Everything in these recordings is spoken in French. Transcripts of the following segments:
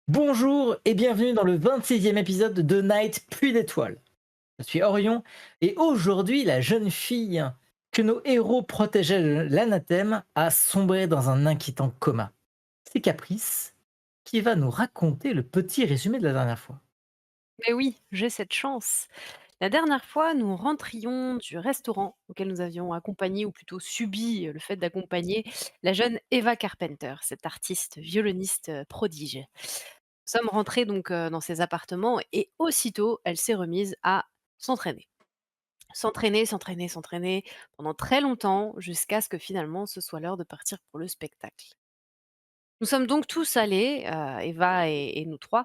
Bonjour et bienvenue dans le 26e épisode de Night Pluie d'étoiles. Je suis Orion et aujourd'hui la jeune fille que nos héros protégeaient de l'anathème a sombré dans un inquiétant coma. C'est Caprice qui va nous raconter le petit résumé de la dernière fois. Mais oui, j'ai cette chance. La dernière fois, nous rentrions du restaurant auquel nous avions accompagné, ou plutôt subi le fait d'accompagner la jeune Eva Carpenter, cette artiste violoniste prodige. Nous sommes rentrés donc dans ses appartements et aussitôt, elle s'est remise à s'entraîner. S'entraîner, s'entraîner, s'entraîner pendant très longtemps jusqu'à ce que finalement ce soit l'heure de partir pour le spectacle. Nous sommes donc tous allés, Eva et nous 3,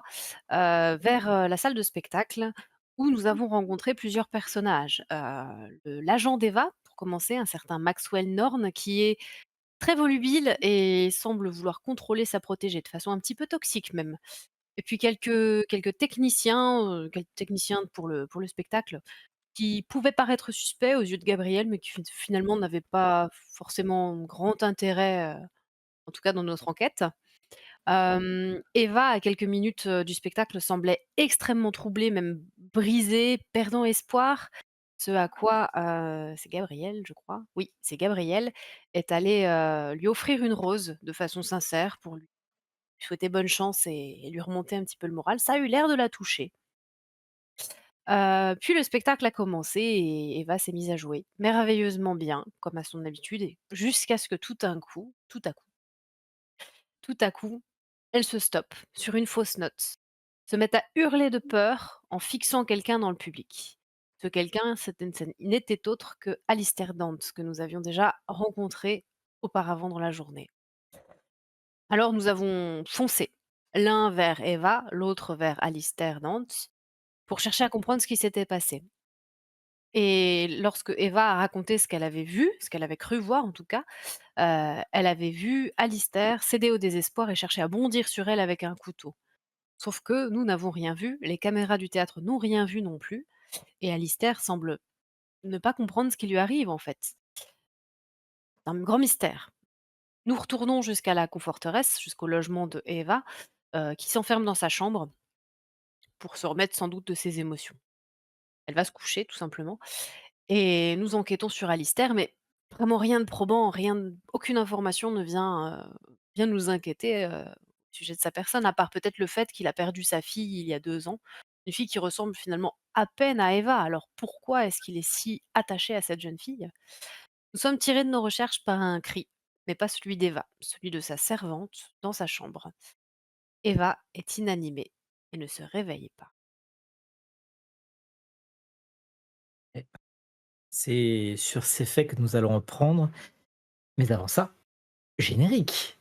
vers, la salle de spectacle où nous avons rencontré plusieurs personnages. L'agent d'Eva, pour commencer, un certain Maxwell Norn qui est très volubile et semble vouloir contrôler sa protégée de façon un petit peu toxique même. Et puis quelques techniciens pour le spectacle qui pouvaient paraître suspects aux yeux de Gabriel, mais qui finalement n'avaient pas forcément grand intérêt, en tout cas dans notre enquête. Eva, à quelques minutes, du spectacle, semblait extrêmement troublée, même brisée, perdant espoir. Ce à quoi, c'est Gabriel, je crois. Oui, c'est Gabriel, est allé, lui offrir une rose de façon sincère pour lui souhaiter bonne chance et lui remonter un petit peu le moral. Ça a eu l'air de la toucher. Puis le spectacle a commencé et Eva s'est mise à jouer merveilleusement bien, comme à son habitude et jusqu'à ce que tout à coup, elle se stoppe sur une fausse note, se met à hurler de peur en fixant quelqu'un dans le public. Ce quelqu'un, n'était autre que Alistair Dant, que nous avions déjà rencontré auparavant dans la journée. Alors nous avons foncé, l'un vers Eva, l'autre vers Alistair Dant, pour chercher à comprendre ce qui s'était passé. Et lorsque Eva a raconté ce qu'elle avait vu, ce qu'elle avait cru voir en tout cas, elle avait vu Alistair céder au désespoir et chercher à bondir sur elle avec un couteau. Sauf que nous n'avons rien vu, les caméras du théâtre n'ont rien vu non plus, et Alistair semble ne pas comprendre ce qui lui arrive en fait. C'est un grand mystère. Nous retournons jusqu'à la conforteresse, jusqu'au logement de Eva, qui s'enferme dans sa chambre pour se remettre sans doute de ses émotions. Elle va se coucher tout simplement, et nous enquêtons sur Alistair, mais vraiment rien de probant, aucune information ne vient nous inquiéter, au sujet de sa personne, à part peut-être le fait qu'il a perdu sa fille il y a 2 ans. Une fille qui ressemble finalement à peine à Eva. Alors pourquoi est-ce qu'il est si attaché à cette jeune fille? Nous sommes tirés de nos recherches par un cri, mais pas celui d'Eva, celui de sa servante dans sa chambre. Eva est inanimée et ne se réveille pas. Et c'est sur ces faits que nous allons reprendre, mais avant ça, générique.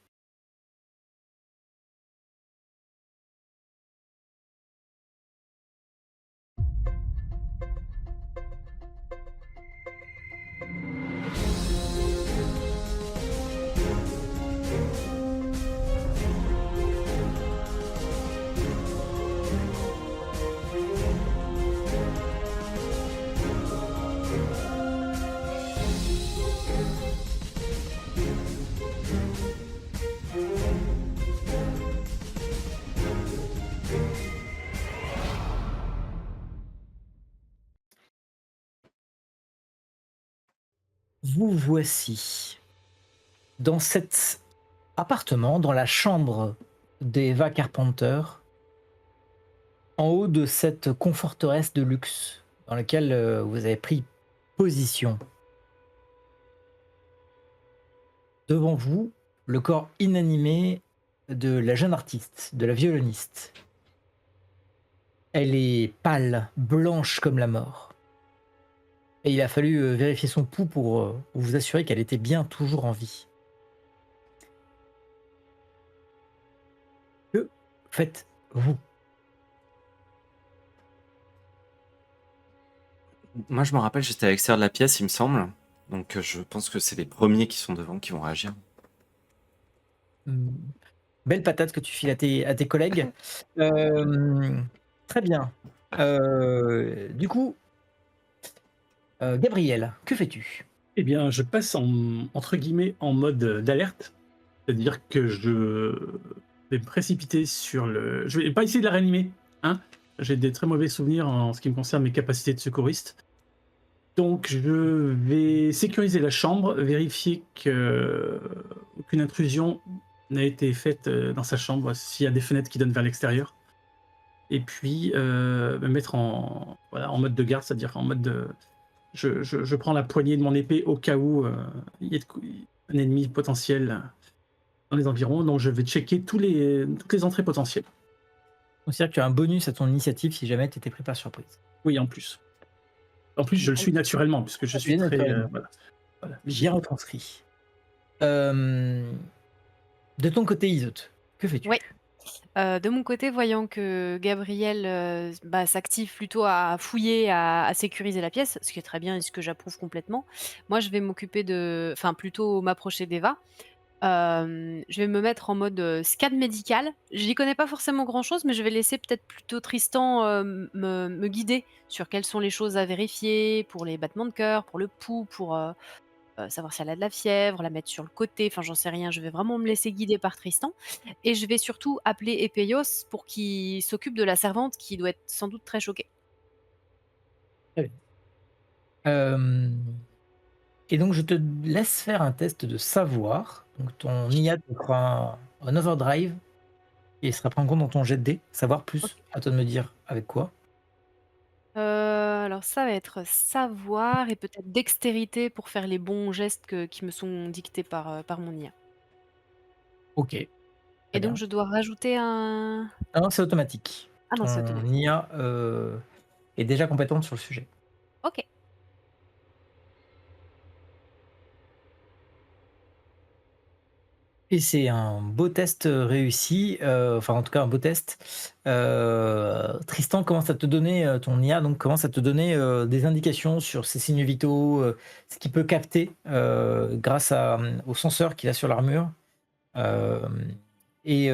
Vous voici dans cet appartement, dans la chambre d'Eva Carpenter, en haut de cette conforteresse de luxe dans laquelle vous avez pris position. Devant vous, le corps inanimé de la jeune artiste, de la violoniste. Elle est pâle, blanche comme la mort. Et il a fallu vérifier son pouls pour vous assurer qu'elle était bien toujours en vie. Que faites-vous? Moi, je me rappelle, j'étais à l'extérieur de la pièce, il me semble. Donc, je pense que c'est les premiers qui sont devant qui vont réagir. Mmh, belle patate que tu files à tes collègues. Hem, Très bien. Du coup, Gabriel, que fais-tu? Eh bien, je passe entre guillemets, en mode, d'alerte. C'est-à-dire que je vais me précipiter sur le. Je vais pas essayer de la réanimer, hein. J'ai des très mauvais souvenirs en ce qui me concerne mes capacités de secouriste. Donc je vais sécuriser la chambre, vérifier qu'aucune intrusion n'a été faite dans sa chambre, s'il y a des fenêtres qui donnent vers l'extérieur. Et puis me mettre en mode de garde, c'est-à-dire en mode de. Je prends la poignée de mon épée au cas où il y ait un ennemi potentiel dans les environs. Donc je vais checker toutes les entrées potentielles. Donc, c'est-à-dire que tu as un bonus à ton initiative si jamais tu étais pris par surprise. Oui, en plus. En plus, je le suis naturellement, puisque je Ah, tu suis l'es très. naturellement. Voilà. Bien retranscrit. De ton côté, Isotte, que fais-tu? Ouais. De mon côté, voyant que Gabriel s'active plutôt à fouiller, à sécuriser la pièce, ce qui est très bien et ce que j'approuve complètement, moi je vais m'occuper enfin plutôt m'approcher d'Eva. Je vais me mettre en mode scan médical. J'y connais pas forcément grand-chose, mais je vais laisser peut-être plutôt Tristan me guider sur quelles sont les choses à vérifier pour les battements de cœur, pour le pouls, pour savoir si elle a de la fièvre, la mettre sur le côté, enfin j'en sais rien. Je vais vraiment me laisser guider par Tristan et je vais surtout appeler Epeios pour qu'il s'occupe de la servante qui doit être sans doute très choquée. Euh, Et donc, je te laisse faire un test de savoir. Donc, ton IA te fera un overdrive et il sera pris en compte dans ton jet de dés. Savoir OK. plus, à toi de me dire avec quoi. Alors ça va être savoir et peut-être dextérité pour faire les bons gestes qui me sont dictés par mon IA. Ok, Et très donc bien. je dois rajouter un. Ah non, c'est automatique. Ah non, c'est Ton automatique. IA est déjà compétente sur le sujet. OK. Et c'est un beau test réussi, enfin en tout cas un beau test. Tristan commence à te donner, ton IA donc commence à te donner des indications sur ses signes vitaux, ce qu'il peut capter grâce au senseur qu'il a sur l'armure. Euh, et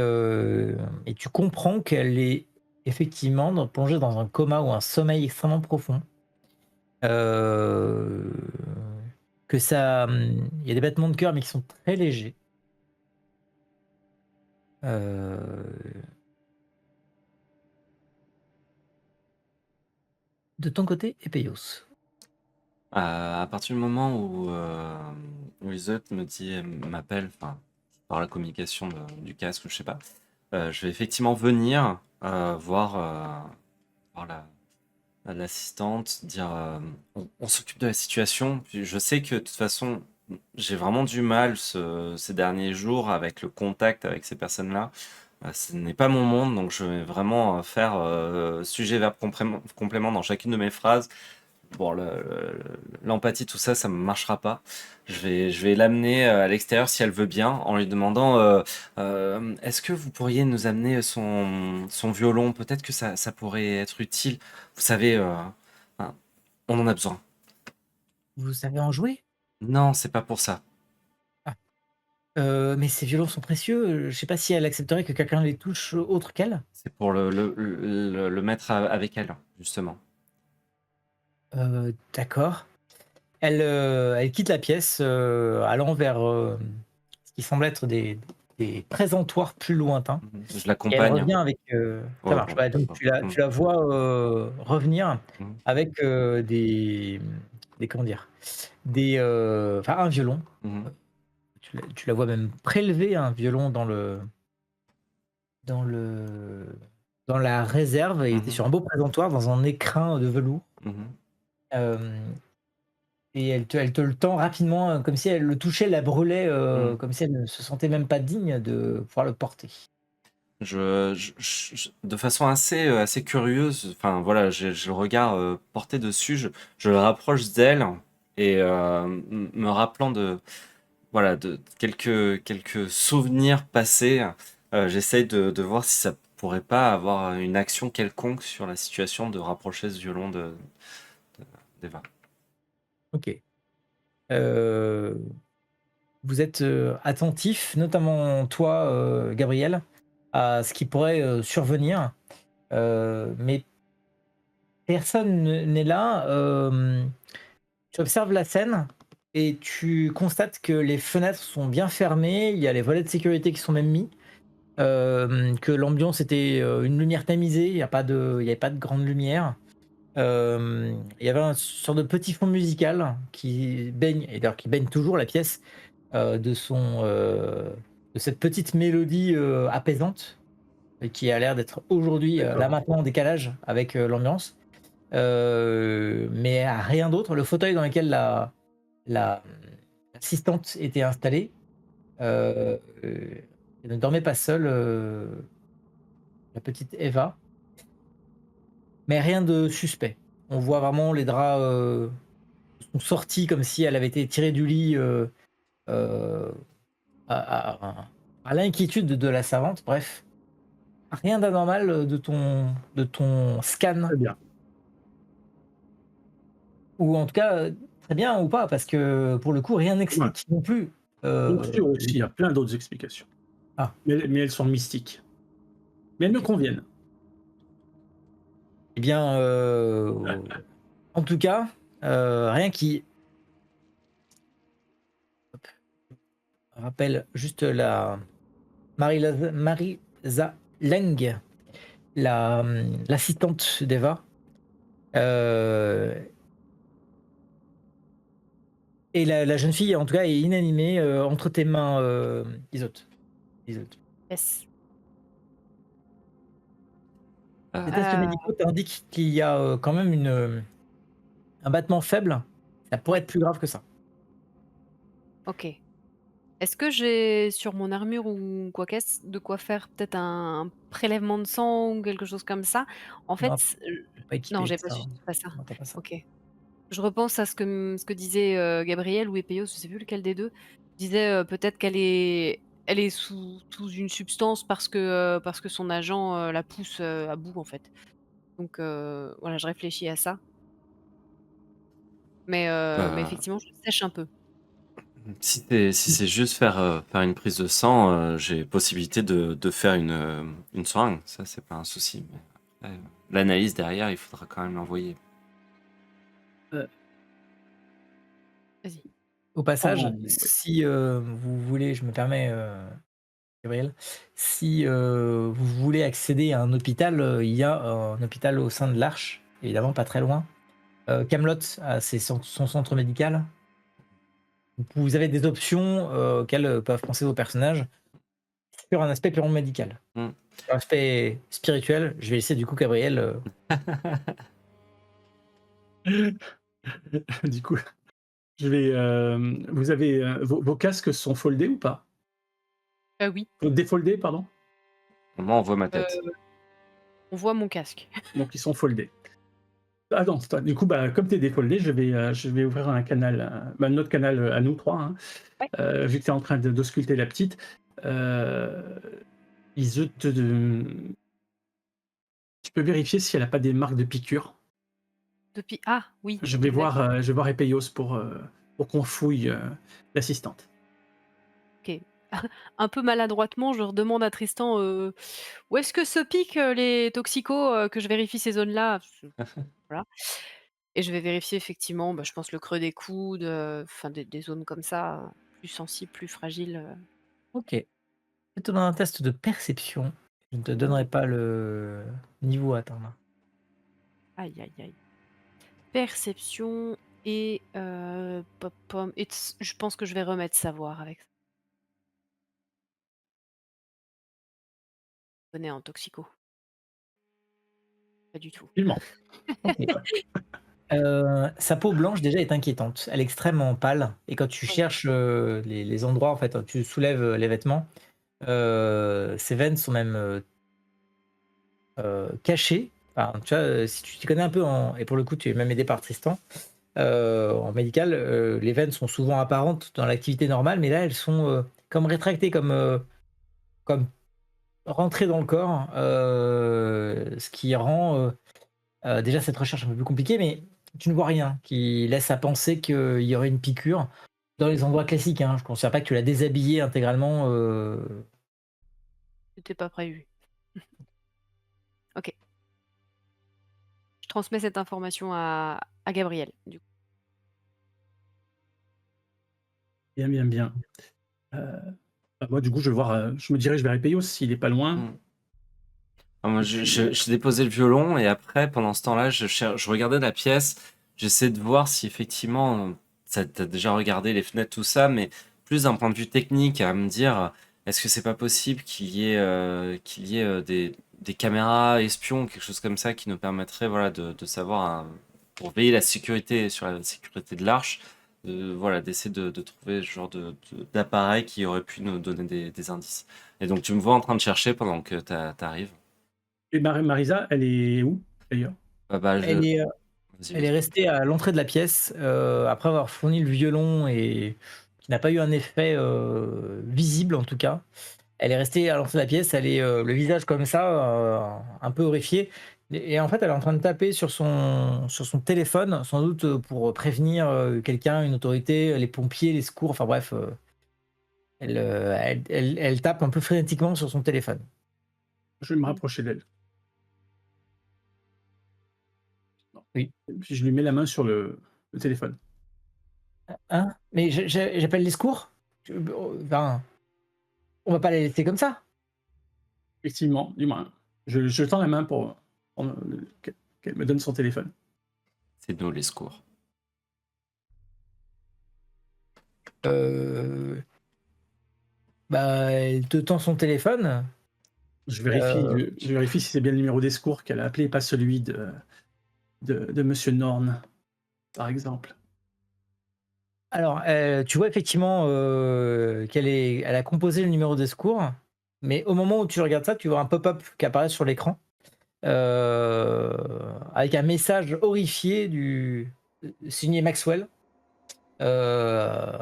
tu comprends qu'elle est effectivement plongée dans un coma ou un sommeil extrêmement profond. Euh, que ça, il y a des battements de cœur mais qui sont très légers. Euh, De ton côté, Epeios. À partir du moment où Iseult m'appelle, enfin, par la communication du casque, je sais pas, je vais effectivement venir voir l'assistante, dire on s'occupe de la situation. Puis je sais que de toute façon, j'ai vraiment du mal ces derniers jours avec le contact avec ces personnes-là. Ce n'est pas mon monde, donc je vais vraiment faire sujet, verbe, complément dans chacune de mes phrases. Bon, l'empathie, tout ça, ça ne marchera pas. Je vais l'amener à l'extérieur si elle veut bien, en lui demandant est-ce que vous pourriez nous amener son violon? Peut-être que ça pourrait être utile. Vous savez, hein, on en a besoin. Vous savez en jouer? Non, c'est pas pour ça. Ah. Mais ces violons sont précieux. Je sais pas si elle accepterait que quelqu'un les touche autre qu'elle. C'est pour le mettre avec elle, justement. D'accord. Elle quitte la pièce, allant vers ce qui semble être des présentoirs plus lointains. Je Et elle l'accompagne. revient avec. Ça Ouais, marche. bon, Ouais, donc d'accord. tu la vois revenir Mhm. avec des comment dire, enfin un violon. Mhm. Tu la vois même prélever un violon dans le dans la réserve. Il était Mhm. sur un beau présentoir dans un écrin de velours. Mhm. Hem Et elle te le tend rapidement, comme si elle le touchait, la brûlait, Mhm. comme si elle ne se sentait même pas digne de pouvoir le porter. De façon assez curieuse, enfin voilà, j'ai le regard porté dessus, je le rapproche d'elle et me rappelant voilà, de quelques souvenirs passés, j'essaye de voir si ça pourrait pas avoir une action quelconque sur la situation de rapprocher ce violon d'Eva. OK. Heu, Vous êtes, attentifs, notamment toi, Gabriel, à ce qui pourrait, survenir, mais personne n'est là. Tu observes la scène et tu constates que les fenêtres sont bien fermées, il y a les volets de sécurité qui sont même mis. que l'ambiance était une lumière tamisée, il n'y avait pas de grande lumière. Il y avait un sorte de petit fond musical qui baigne, et d'ailleurs qui baigne toujours la pièce, de cette petite mélodie apaisante, et qui a l'air d'être aujourd'hui, là D'accord. maintenant en décalage avec l'ambiance. Mais rien d'autre. Le fauteuil dans lequel l'assistante était installée, elle ne dormait pas seule, la petite Eva, mais rien de suspect. On voit vraiment les draps sont sortis comme si elle avait été tirée du lit, euh, à l'inquiétude de la servante. Bref, rien d'anormal de ton scan, Très bien. ou en tout cas très bien ou pas, parce que pour le coup, rien Ouais. n'explique non plus. Bien sûr aussi, il y Les- a plein d'autres explications. Ah, Mais elles sont mystiques. Mais elles me ok. conviennent. Eh bien, en tout cas, rien qui rappelle juste Marisa Leng, l'assistante d'Eva. Euh, et la jeune fille, en tout cas, est inanimée entre tes mains, Isotte. Isotte. Yes. Les tests Euh, médicaux t'indiquent qu'il y a quand même un battement faible. Ça pourrait ouais, être plus grave que ça. ok. Est-ce que j'ai sur mon armure ou quoi qu'est-ce de quoi faire peut-être un prélèvement de sang ou quelque chose comme ça? En Non, fait, t'es pas non, équipé j'ai avec pas ça, su hein. pas ça. Non, t'as pas ça. OK. Je repense à ce que disait, Gabriel ou Epéos, je sais plus lequel des 2. Disait, peut-être qu'elle est sous une substance parce que son agent, la pousse, à bout, en fait. Donc voilà, je réfléchis à ça. Mais Euh, effectivement, je sèche un peu. si c'est juste faire une prise de sang, j'ai possibilité de faire une seringue. Ça, c'est pas un souci. Mais après, l'analyse derrière, il faudra quand même l'envoyer. Vas-y. Au passage, Oui. si vous voulez, je me permets, Gabriel, si vous voulez accéder à un hôpital, il y a un hôpital au sein de l'Arche, évidemment pas très loin. Camelot a son centre médical. Vous avez des options auxquelles peuvent penser vos personnages sur un aspect purement médical. Hmm. Sur l'aspect spirituel, je vais laisser du coup Gabriel. Du coup, je vais. Vous avez vos casques sont foldés ou pas? Oui, Défoldés, pardon. Moi, on voit ma heu, tête. on voit mon casque. Donc ils sont foldés. Ah non, du coup, bah, comme tu es défoldé, je vais ouvrir un canal, bah, notre canal à nous trois, hein. Ouais. Vu que tu es en train d'ausculter la petite, euh, tu peux vérifier si elle n'a pas des marques de piqûre. Depuis ah oui, Je exact. vais voir Epeios pour qu'on fouille l'assistante. OK. Un peu maladroitement, je redemande à Tristan, «Où est-ce que se piquent, les toxicos, que je vérifie ces zones-là?» Voilà, et je vais vérifier effectivement, bah, je pense le creux des coudes, enfin des zones comme ça, plus sensibles, plus fragiles, Ok. Je vais te donner un test de perception. Je ne te donnerai pas le niveau à atteindre. aïe, aïe, aïe. Perception et pop pom et je pense que je vais remettre savoir avec ça. Je connais en toxico. Pas du tout. Effectivement. Ok. Sa peau blanche déjà est inquiétante. Elle est extrêmement pâle et quand tu Oui. cherches les endroits, en fait, tu soulèves les vêtements, ses veines sont même cachées. Enfin, tu vois, si tu t'y connais un peu et pour le coup, tu es même aidé par Tristan, en médical, les veines sont souvent apparentes dans l'activité normale, mais là, elles sont comme rétractées, comme rentrées dans le corps, ce qui rend déjà cette recherche un peu plus compliquée, mais tu ne vois rien qui laisse à penser qu'il y aurait une piqûre dans les endroits classiques, hein. Je ne considère pas que tu l'as déshabillée intégralement. C'était pas prévu. OK. Je transmets cette information à Gabriel, du coup. Bien, bien, bien. Euh, Moi, du coup, je vais voir, je me dirige vers Epeios s'il est pas loin. Mm. Ah, moi, Et je, puis, je déposais le violon et après, pendant ce temps-là, je regardais la pièce. J'essaie de voir si effectivement, t'as déjà regardé les fenêtres, tout ça, mais plus d'un point de vue technique, à me dire, est-ce que c'est pas possible qu'il y ait des caméras espions, quelque chose comme ça, qui nous permettrait, voilà, de savoir, pour veiller la sécurité sur la sécurité de l'arche, voilà, d'essayer de trouver ce genre d'appareil qui aurait pu nous donner des indices. Et donc, tu me vois en train de chercher pendant que t'arrives. et Marisa, elle est où d'ailleurs? Bah, Elle est, vas-y, elle est vas-y. restée à l'entrée de la pièce après avoir fourni le violon et qui n'a pas eu un effet visible en tout cas. Elle est restée à l'entrée de la pièce, elle est le visage comme ça, un peu horrifiée. Et en fait, elle est en train de taper sur son téléphone, sans doute pour prévenir quelqu'un, une autorité, les pompiers, les secours, enfin bref, elle tape un peu frénétiquement sur son téléphone. Je vais me rapprocher d'elle. Oui. Et puis je lui mets la main sur le téléphone. Hein? Mais j'appelle les secours? Enfin, on va pas la laisser comme ça. Effectivement, dis-moi, je tends la main pour qu'elle me donne son téléphone. C'est nous les secours. Euh, Bah, elle te tend son téléphone. Je vérifie, Euh, je vérifie si c'est bien le numéro des secours qu'elle a appelé, pas celui de Monsieur Norn, par exemple. alors, tu vois effectivement elle a composé le numéro des secours, mais au moment où tu regardes ça, tu vois un pop-up qui apparaît sur l'écran euh, avec un message horrifié signé Maxwell. Euh,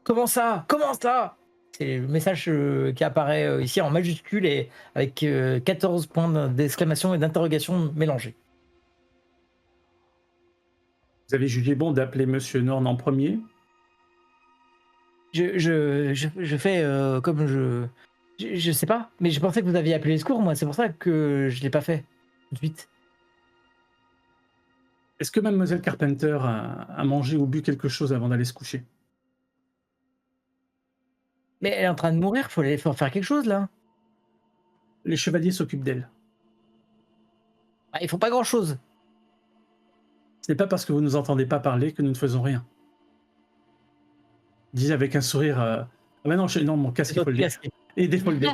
Comment ça? Comment ça? C'est le message qui apparaît ici en majuscule et avec 14 points d'exclamation et d'interrogation mélangés. Vous avez jugé bon d'appeler Monsieur Norn en premier? Je fais comme je sais pas, mais je pensais que vous aviez appelé les secours, moi, c'est pour ça que je l'ai pas fait tout de suite. Est-ce que Mademoiselle Carpenter a mangé ou bu quelque chose avant d'aller se coucher? Mais elle est en train de mourir, faut faire quelque chose là. Les chevaliers s'occupent d'elle. Bah, ils font pas grand chose. Ce n'est pas parce que vous ne nous entendez pas parler que nous ne faisons rien. Disait avec un sourire. Ah bah non, non, mon casque, il faut le et défolder.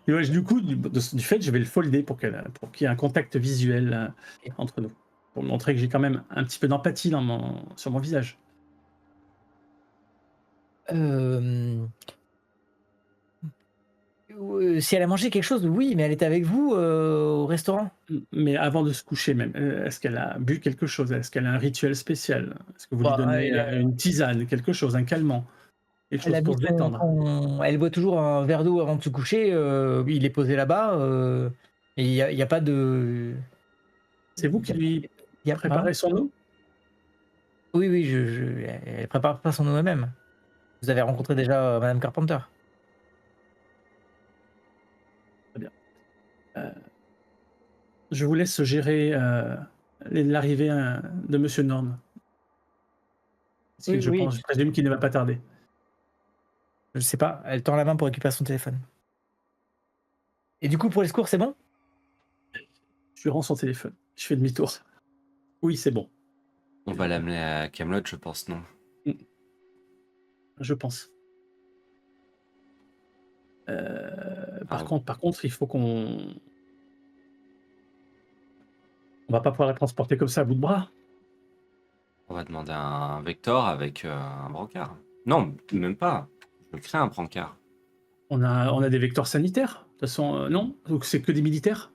Et ouais, du coup, du fait, je vais le folder pour qu'il y ait un contact visuel entre nous. Pour montrer que j'ai quand même un petit peu d'empathie sur mon visage. Euh, Si elle a mangé quelque chose, oui, mais elle était avec vous au restaurant. Mais avant de se coucher même, est-ce qu'elle a bu quelque chose? Est-ce qu'elle a un rituel spécial? Est-ce que vous lui Bah, donnez une tisane, quelque chose, un calmant? Quelque elle chose a bu pour se détendre? elle boit toujours un verre d'eau avant de se coucher. Il est posé là-bas. Et il y a pas de. C'est vous qui lui Y a, hein. préparez son eau? Oui, oui, elle prépare pas son eau elle-même. Vous avez rencontré déjà Madame Carpenter. Très bien. Je vous laisse gérer l'arrivée de Monsieur Norn. Parce que Oui, oui, je présume qu'il ne va pas tarder. je sais pas. Elle tend la main pour récupérer son téléphone. Et du coup, pour les secours, c'est bon? Je lui rends son téléphone. Je fais demi-tour. Oui, c'est bon, On va l'amener à Camelot, je pense, non? je pense. Ah, Par contre, il faut qu'on. On va pas pouvoir la transporter comme ça à bout de bras. on va demander un Vector avec un brancard. Non, même pas. Je crée un brancard. On a des vecteurs sanitaires. De toute façon, non? Donc c'est que des militaires?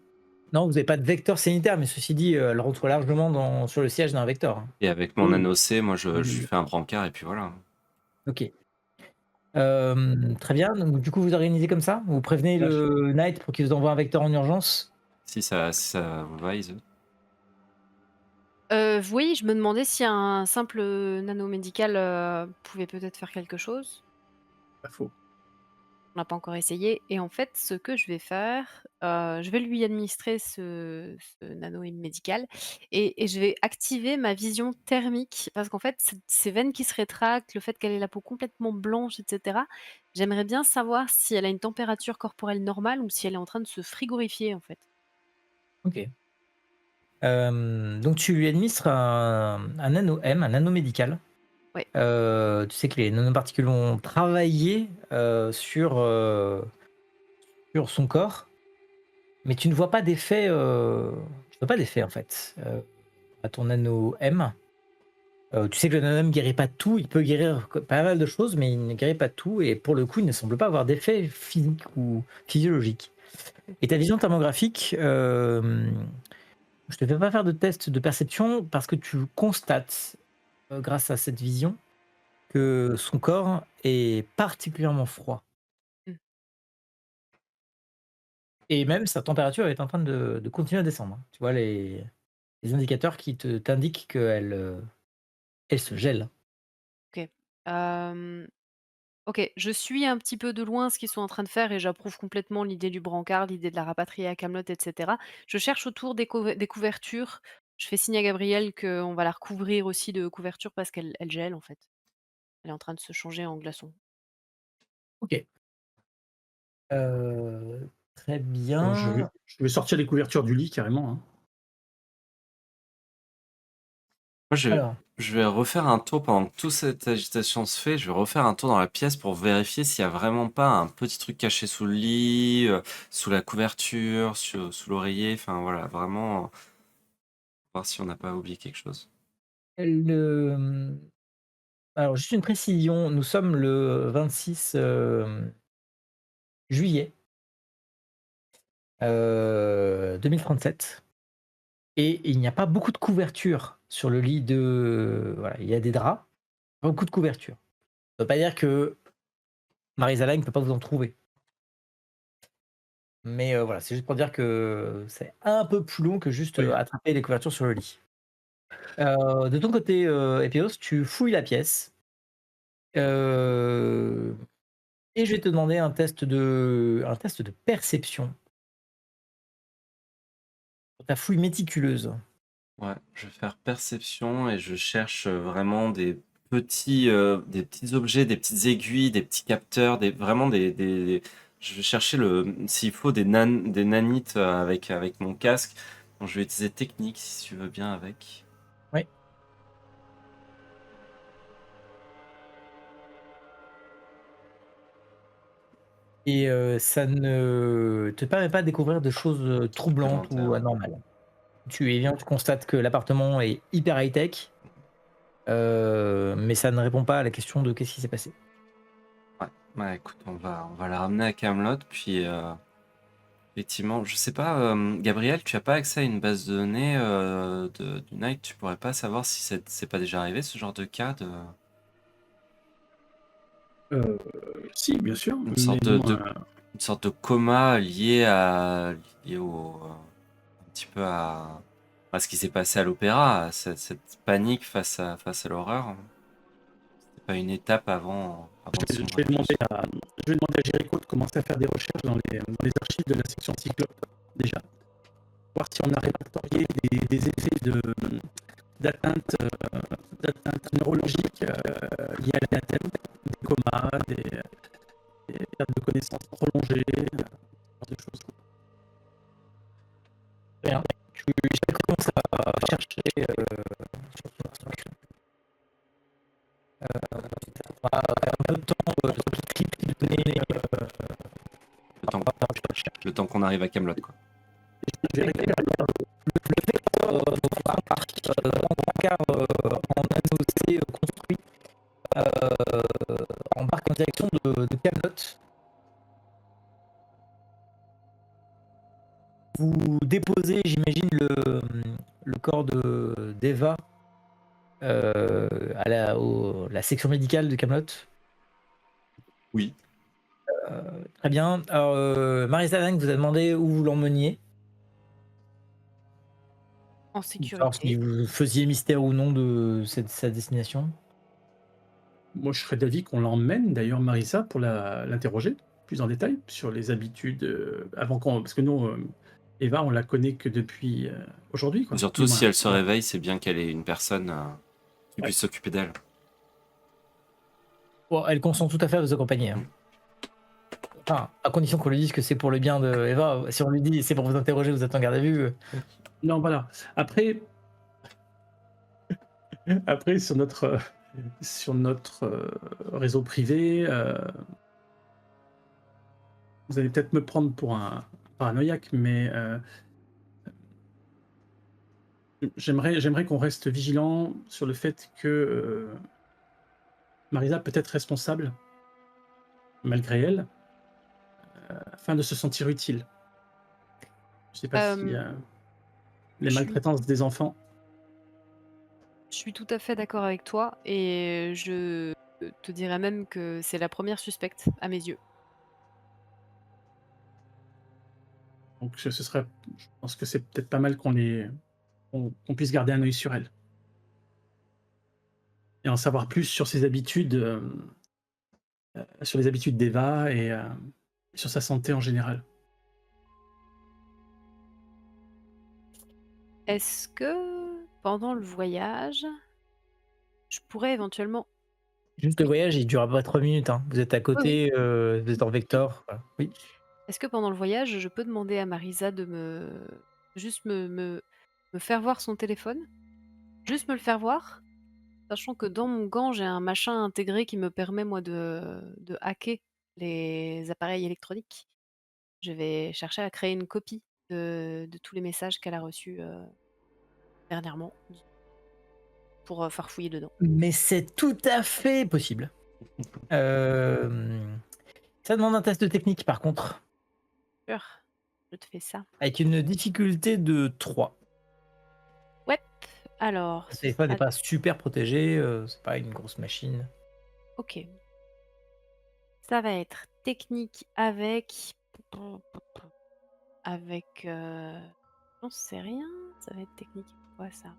Non, vous n'avez pas de vecteur sanitaire, mais ceci dit, elle rentre largement sur le siège d'un vecteur, hein. Et avec mon Oui. anneau C, moi, je Oui. lui fais un brancard et puis voilà. Ok. Très bien. Donc, du coup, vous organisez comme ça? Vous prévenez Là, le Knight pour qu'il vous envoie un vecteur en urgence? Si ça vous va, Ise. Oui, je me demandais si un simple nano médical pouvait peut-être faire quelque chose. pas faux. On n'a pas encore essayé et en fait, ce que je vais faire, je vais lui administrer ce nano médical et je vais activer ma vision thermique parce qu'en fait, ces veines qui se rétractent, le fait qu'elle ait la peau complètement blanche et cetera, j'aimerais bien savoir si elle a une température corporelle normale ou si elle est en train de se frigorifier, en fait. OK. Donc tu lui administres un nano M, un nano médical. Ouais. Tu sais que les nanoparticules vont travailler, sur son corps, mais tu ne vois pas d'effet, tu vois pas d'effet en fait, à ton nano M. Tu sais que le nano M guérit pas tout, il peut guérir pas mal de choses, mais il ne guérit pas tout et pour le coup, il ne semble pas avoir d'effet physique ou physiologique. Et ta OK. vision thermographique, je te fais pas faire de test de perception parce que tu constates, grâce à cette vision, que son corps est particulièrement froid Mmh. et même sa température est en train de continuer à descendre, hein. Tu vois les indicateurs qui t'indiquent qu'elle, elle se gèle. OK. Hem OK, je suis un petit peu de loin ce qu'ils sont en train de faire et j'approuve complètement l'idée du brancard, l'idée de la rapatrier à Kaamelott et cetera. Je cherche autour des couvertures. Je fais signe à Gabrielle qu'on va la recouvrir aussi de couvertures parce qu'elle gèle, en fait. Elle est en train de se changer en glaçon. OK. Très Bon, bien. je vais sortir les couvertures du lit carrément, hein. Moi, Alors, je vais refaire un tour pendant que toute cette agitation se fait. Je vais refaire un tour dans la pièce pour vérifier s'il y a vraiment pas un petit truc caché sous le lit, sous la couverture, sous l'oreiller. Enfin, voilà, vraiment voir si on n'a pas oublié quelque chose. elle, alors juste une précision, nous sommes le 26, juillet, 2037 et il n'y a pas beaucoup de couverture sur le lit de voilà, il y a des draps, pas beaucoup de couverture. Ça veut pas dire que Marie-Zala ne peut pas vous en trouver. Mais, voilà, c'est juste pour dire que c'est un peu plus long que juste, Ouais. attraper les couvertures sur le lit. De ton côté, Epios, tu fouilles la pièce, heu et je vais te demander un test de perception pour ta fouille méticuleuse. Ouais, je vais faire perception et je cherche vraiment des petits objets, des petites aiguilles, des petits capteurs, vraiment je vais chercher s'il faut des nanites avec mon casque. Donc, je vais utiliser technique si tu veux bien avec. Oui. Et ça ne te permet pas de découvrir de choses, troublantes ou Supplémentaire. anormales. Tu constates que l'appartement est hyper high-tech, mais ça ne répond pas à la question de qu'est-ce qui s'est passé. Ouais, ouais, écoute, on va la ramener à Kaamelott, puis effectivement, je sais pas, Gabriel, tu as pas accès à une base de données du Night, tu pourrais pas savoir si c'est pas déjà arrivé ce genre de cas de Heu, si, bien sûr, une mais sorte bon, une sorte de coma lié un petit peu à ce qui s'est passé à l'opéra, à cette panique face à l'horreur. C'était pas une étape avant de je sombrer vais en plus. demander à Jericho de commencer à faire des recherches dans les archives de la section Cyclope, déjà. Voir si on a répertorié des effets d'atteinte, d'atteinte neurologique, liées à l'anathème, des comas, des pertes de connaissances prolongées, ce genre de choses, quoi. Très bien. Je commence à chercher, sur ton personnage. Ça prendra un peu de temps, sur tout ce qui te donnait, Le temps, le temps qu'on arrive à Kaamelott, quoi. Je vais récupérer dans un parc, dans un car, en anneau C, construit, embarque en direction de Kaamelott. Vous déposez, j'imagine, le corps d'Eva, à la section médicale de Kaamelott? Oui. Très bien. Alors, Marisa Lang vous a demandé où vous l'emmeniez, En pour savoir si sécurité. vous faisiez mystère ou non de sa destination. moi, je serais d'avis qu'on l'emmène d'ailleurs, Marissa, pour l'interroger. plus en détail sur les habitudes avant qu'on. Parce que nous, Eva, on la connaît que depuis aujourd'hui, quoi. Surtout Du si moins. elle se réveille, c'est bien qu'elle ait une personne qui Ouais. puisse s'occuper d'elle. Bon, elle consent tout à fait à vous accompagner. Hein. Enfin, à condition qu'on lui dise que c'est pour le bien de Eva. Si on lui dit c'est pour vous interroger, vous êtes en garde à vue. Non, voilà. Après, sur notre réseau privé, vous allez peut-être me prendre pour un paranoïaque, mais j'aimerais qu'on reste vigilant sur le fait que Marisa peut être responsable, malgré elle, afin de se sentir utile. Je sais pas si Euh, les je suis, maltraitances des enfants. je suis tout à fait d'accord avec toi et je te dirais même que c'est la première suspecte à mes yeux. Donc je pense que c'est peut-être pas mal qu'on puisse garder un œil sur elle et en savoir plus sur ses habitudes, sur les habitudes d'Eva et sur sa santé en général. Est-ce que pendant le voyage, je pourrais éventuellement... Juste le Oui, voyage, il dure à peu près 3 minutes. Hein. Vous êtes à oui, oui. côté, vous êtes en vecteur. Voilà. Oui. Est-ce que pendant le voyage, je peux demander à Marisa de juste me faire voir son téléphone? Juste me le faire voir? Sachant que dans mon gant, j'ai un machin intégré qui me permet, moi, de hacker les appareils électroniques. Je vais chercher à créer une copie de tous les messages qu'elle a reçus dernièrement pour farfouiller dedans. Mais c'est tout à fait possible. Ça demande un test de technique par contre, Sûr, je te fais ça. avec une difficulté de 3. Ouais, alors, Le ce téléphone n'est sera... pas super protégé, c'est pas une grosse machine. Ok. Ça va être technique avec... Avec... J'en sais rien. Ça va être technique. Quoi ça?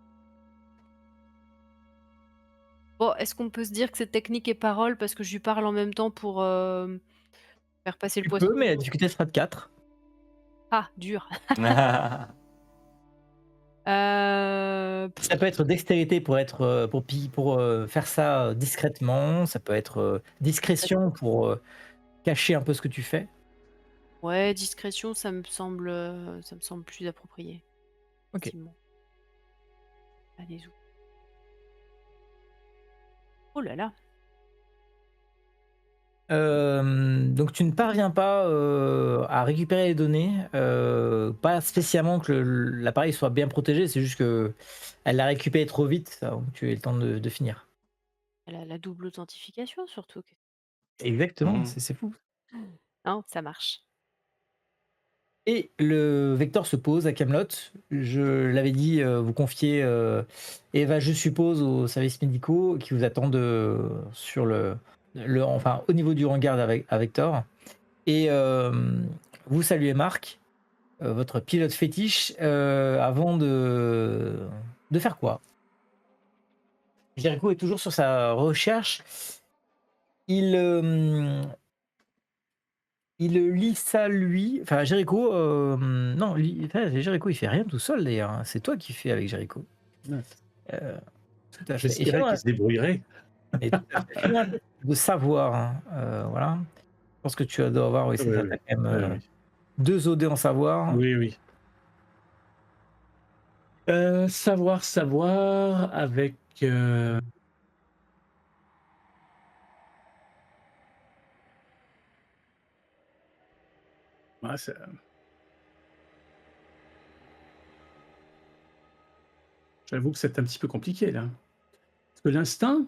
Bon, est-ce qu'on peut se dire que c'est technique et parole parce que je lui parle en même temps pour faire passer le Tu poisson? peux, mais la difficulté sera de 4. Ah, dur. Ça peut être dextérité pour être pour faire ça discrètement. Ça peut être discrétion pour cacher un peu ce que tu fais. Ouais, discrétion, ça me semble plus approprié. Ok. Effectivement. Allez, zou. Oh là là. Donc tu ne parviens pas à récupérer les données, pas spécialement que l'appareil soit bien protégé, c'est juste que elle l'a récupéré trop vite, donc tu as le temps de finir. Elle a la double authentification surtout. Exactement, Mhm. c'est fou. Non, ça marche. Et le Vector se pose à Camelot. Je l'avais dit, vous confiez Eva, je suppose, aux services médicaux qui vous attendent sur enfin, au niveau du hangar à Vector. Et vous saluez Marc, votre pilote fétiche, avant de faire quoi? Jericho est toujours sur sa recherche. Il, il lit ça lui. Enfin, Jericho, non, Jericho, il fait rien tout seul d'ailleurs. Hein. C'est toi qui fais avec Jericho. Tout à fait. Et J'espérais qu'il se débrouillerait. et tout à fait. Fais-moi un test de savoir. Hein. Voilà. Je pense que tu dois avoir, oui, c'est Oui, ça, oui. t'as quand même Oui, 2 OD en savoir. oui. Oui. Savoir avec. Ouais, j'avoue que c'est un petit peu compliqué là. Parce que l'instinct,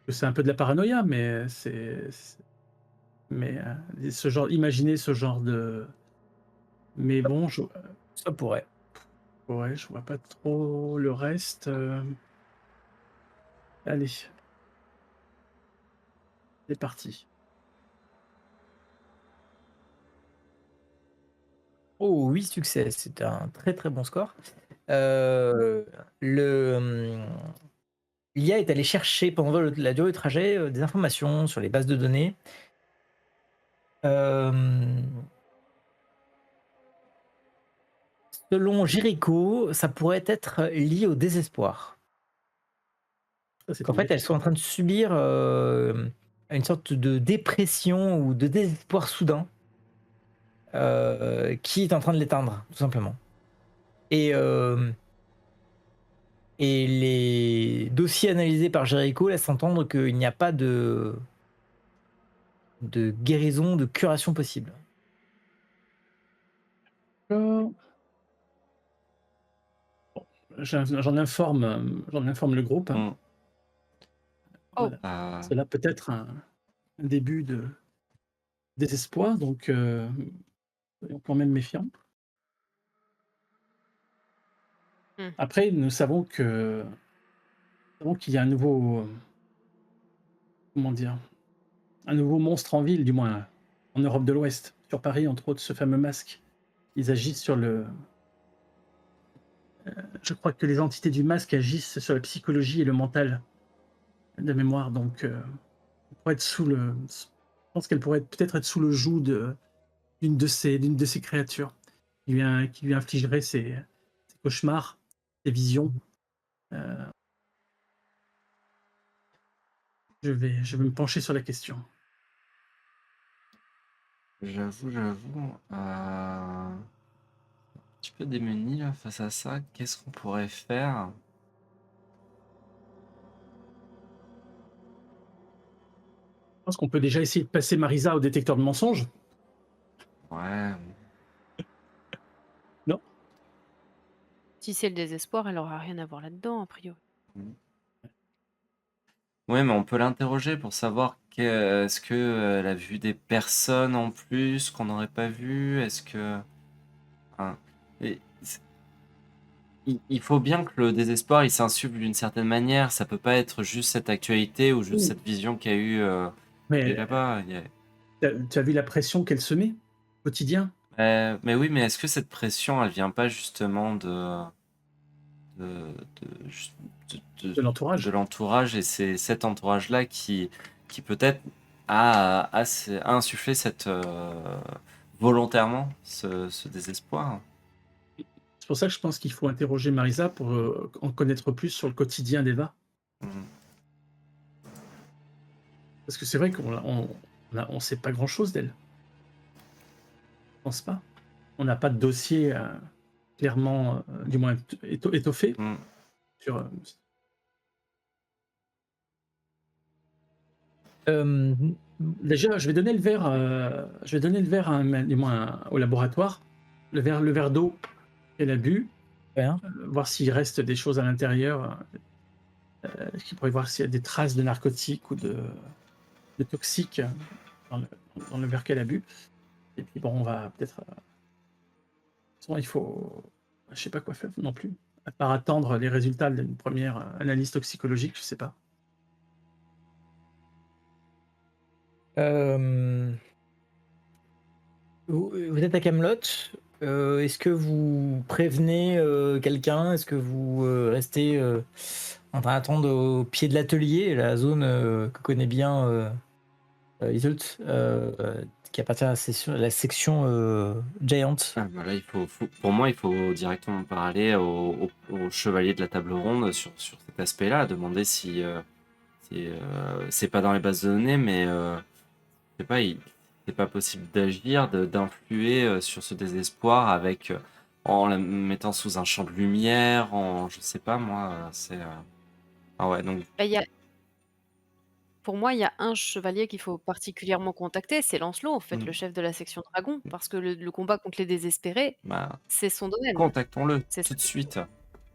c'est un peu de la paranoïa, mais mais ce genre, imaginer ce genre de. Mais bon, Ça pourrait. ouais, je vois pas trop le reste. Allez, c'est parti. Oh, 8 succès, c'est un très très bon score. Euh, L'IA est allé chercher pendant la durée du trajet des informations sur les bases de données Euh, Selon Jericho, ça pourrait être lié au désespoir. Ça, c'est Qu'en tombé. fait, elles sont en train de subir une sorte de dépression ou de désespoir soudain qui est en train de l'éteindre, tout simplement. Et, euh, et les dossiers analysés par Jericho laissent entendre qu'il n'y a pas de guérison, de curation possible. D'accord. Bon, j'en informe le groupe. Mm. Oh. Voilà. Euh, Cela peut être un début de désespoir, donc soyons quand même méfiants. Hmm. Après, nous savons qu'il y a un nouveau, comment dire, un nouveau monstre en ville, du moins en Europe de l'Ouest, sur Paris, entre autres, ce fameux masque. Ils agissent sur le. Je crois que les entités du masque agissent sur la psychologie et le mental de mémoire, donc pourrait être sous le. Je pense qu'elle pourrait peut-être être sous le joug d'une de ces créatures qui lui infligerait ses cauchemars, ses visions. Euh, je vais me pencher sur la question. J'avoue, un petit peu démuni là, face à ça. Qu'est-ce qu'on pourrait faire? Je pense qu'on peut déjà essayer de passer Marisa au détecteur de mensonges. Ouais, Non? Si c'est le désespoir, elle aura rien à voir là-dedans, a priori. ouais, mais on peut l'interroger pour savoir est-ce que elle a vu des personnes en plus qu'on n'aurait pas vu? Est-ce que hein, et il faut bien que le désespoir il s'insuffle d'une certaine manière. Ça peut pas être juste cette actualité ou juste Oui. cette vision qu'il y a eu Mais là-bas. tu as vu la pression qu'elle se met au quotidien? Mais oui, mais est-ce que cette pression, elle vient pas justement de, De l'entourage? de l'entourage et c'est cet entourage-là qui peut-être a insufflé cette volontairement ce désespoir. C'est pour ça que je pense qu'il faut interroger Marisa pour en connaître plus sur le quotidien d'Eva. Mm. Parce que c'est vrai on sait pas grand-chose d'elle. Je pense pas. On n'a pas de dossier clairement, du moins étoffé Mm. sur. Euh, Déjà, je vais donner le verre du moins au laboratoire, le verre d'eau qu'elle a bu, Rien. voir s'il reste des choses à l'intérieur, qui pourrait voir s'il y a des traces de narcotiques ou de toxiques dans le, dans le verre qu'elle a bu. Et puis bon, on va peut-être. Sinon, il faut. Je sais pas quoi faire non plus. À part attendre les résultats d'une première analyse toxicologique, je sais pas. Euh, vous êtes à Camelot. Est-ce que vous prévenez quelqu'un? Est-ce que vous restez en train d'attendre au pied de l'atelier, la zone que connaît bien Isolt, qui appartient à la section Giant? Ah, bah là, pour moi, il faut directement parler au chevalier de la table ronde sur cet aspect-là, demander si, c'est pas dans les bases de données, mais c'est pas, c'est pas possible d'agir, d'influer sur ce désespoir avec en la mettant sous un champ de lumière, je sais pas moi, c'est ah ouais donc Bah, pour moi, il y a un chevalier qu'il faut particulièrement contacter, c'est Lancelot, en fait, le mm, chef de la section dragon, parce que le combat contre les désespérés, bah, c'est son domaine. contactons-le C'est tout sa de mission. suite,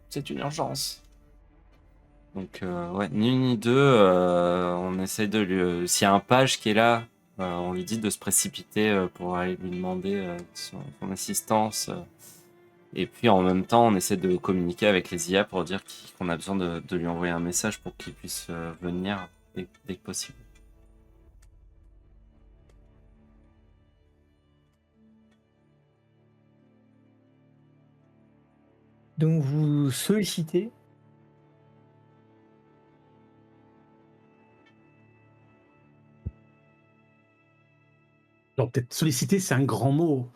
c'est une urgence. Donc ouais, ni une ni deux, on essaie de lui, s'il y a un page qui est là, on lui dit de se précipiter pour aller lui demander son assistance. Et puis en même temps, on essaie de communiquer avec les IA pour dire qu'on a besoin de lui envoyer un message pour qu'il puisse venir dès que possible. Donc vous sollicitez. Non, Alors peut-être solliciter, c'est un grand mot.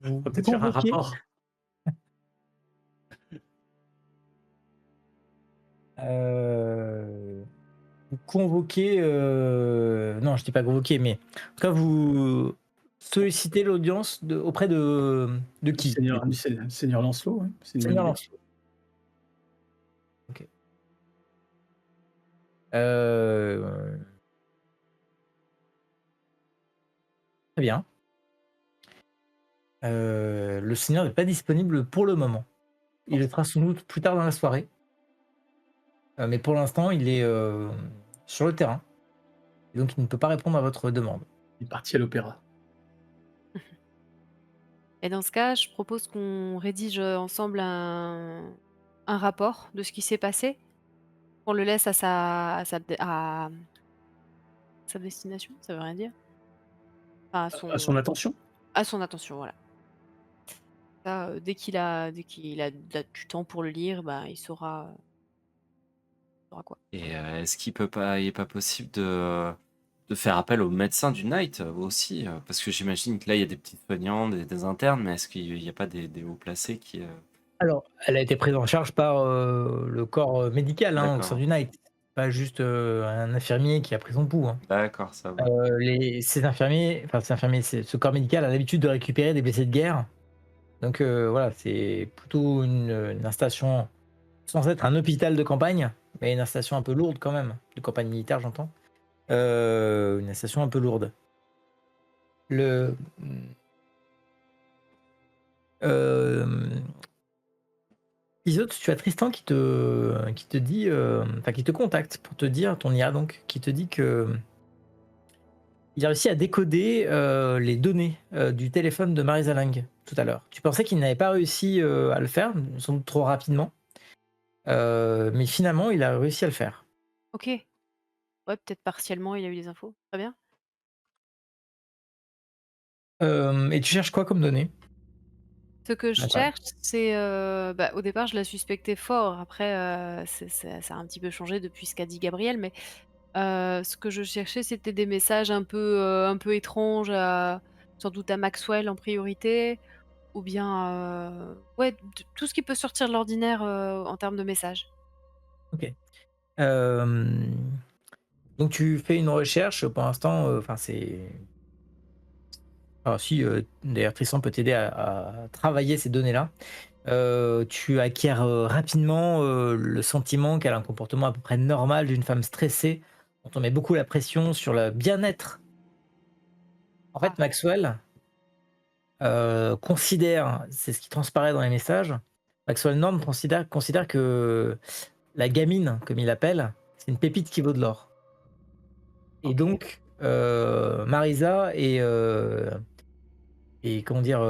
Vous, On va vous peut-être faire un convoquez, rapport. euh, vous convoquez, non, je dis pas convoquer, mais en tout cas, vous sollicitez l'audience auprès de Du qui, du seigneur, coup? Seigneur Lancelot, ouais, c'est une bonne Seigneur idée. Lancelot. Ok. Euh, Très bien. Le Seigneur n'est pas disponible pour le moment. Il le sera sans doute plus tard dans la soirée. Mais pour l'instant, il est sur le terrain. Et donc, il ne peut pas répondre à votre demande. Il est parti à l'opéra. Et dans ce cas, je propose qu'on rédige ensemble un rapport de ce qui s'est passé. On le laisse à sa destination, ça veut rien dire. Enfin, À son attention. à son attention, voilà. Ça, dès qu'il a du temps pour le lire, bah, il saura quoi. Et est-ce il est pas possible de faire appel au médecin du Night aussi? Parce que j'imagine que là, il y a des petites soignants, des internes, mais est-ce qu'il n'y a pas des hauts placés qui... Alors, elle a été prise en charge par le corps médical au sein D'accord, du Night. Pas juste un infirmier qui a pris son pouls. d'accord, ça va. Ce corps médical a l'habitude de récupérer des blessés de guerre. Donc voilà, c'est plutôt une installation, sans être un hôpital de campagne, mais une installation un peu lourde quand même, de campagne militaire j'entends. Une installation un peu lourde. Le, euh, Isotte, tu as Tristan qui te dit, enfin qui te contacte pour te dire, ton IA donc, qui te dit que il a réussi à décoder les données du téléphone de Marisa Lang tout à l'heure. Tu pensais qu'il n'avait pas réussi à le faire, sans doute trop rapidement, mais finalement il a réussi à le faire. OK. Ouais, peut-être partiellement, il a eu des infos. Très bien. Et tu cherches quoi comme données? Ce que je D'accord. cherche, c'est, bah, au départ, je la suspectais fort. Après, ça a un petit peu changé depuis ce qu'a dit Gabriel, mais ce que je cherchais, c'était des messages un peu étranges sans doute à Maxwell en priorité ou bien, ouais, tout ce qui peut sortir de l'ordinaire, en termes de messages. Ok. Euh, donc tu fais une recherche pour l'instant, enfin c'est. Alors si, d'ailleurs Tristan peut t'aider à travailler ces données-là. Tu acquiers rapidement le sentiment qu'elle a un comportement à peu près normal d'une femme stressée, dont on met beaucoup la pression sur le bien-être. En fait, Ah, Maxwell considère, c'est ce qui transparaît dans les messages, Maxwell Norm considère que la gamine, comme il l'appelle, c'est une pépite qui vaut de l'or. Et OK. donc, Marisa est comment dire,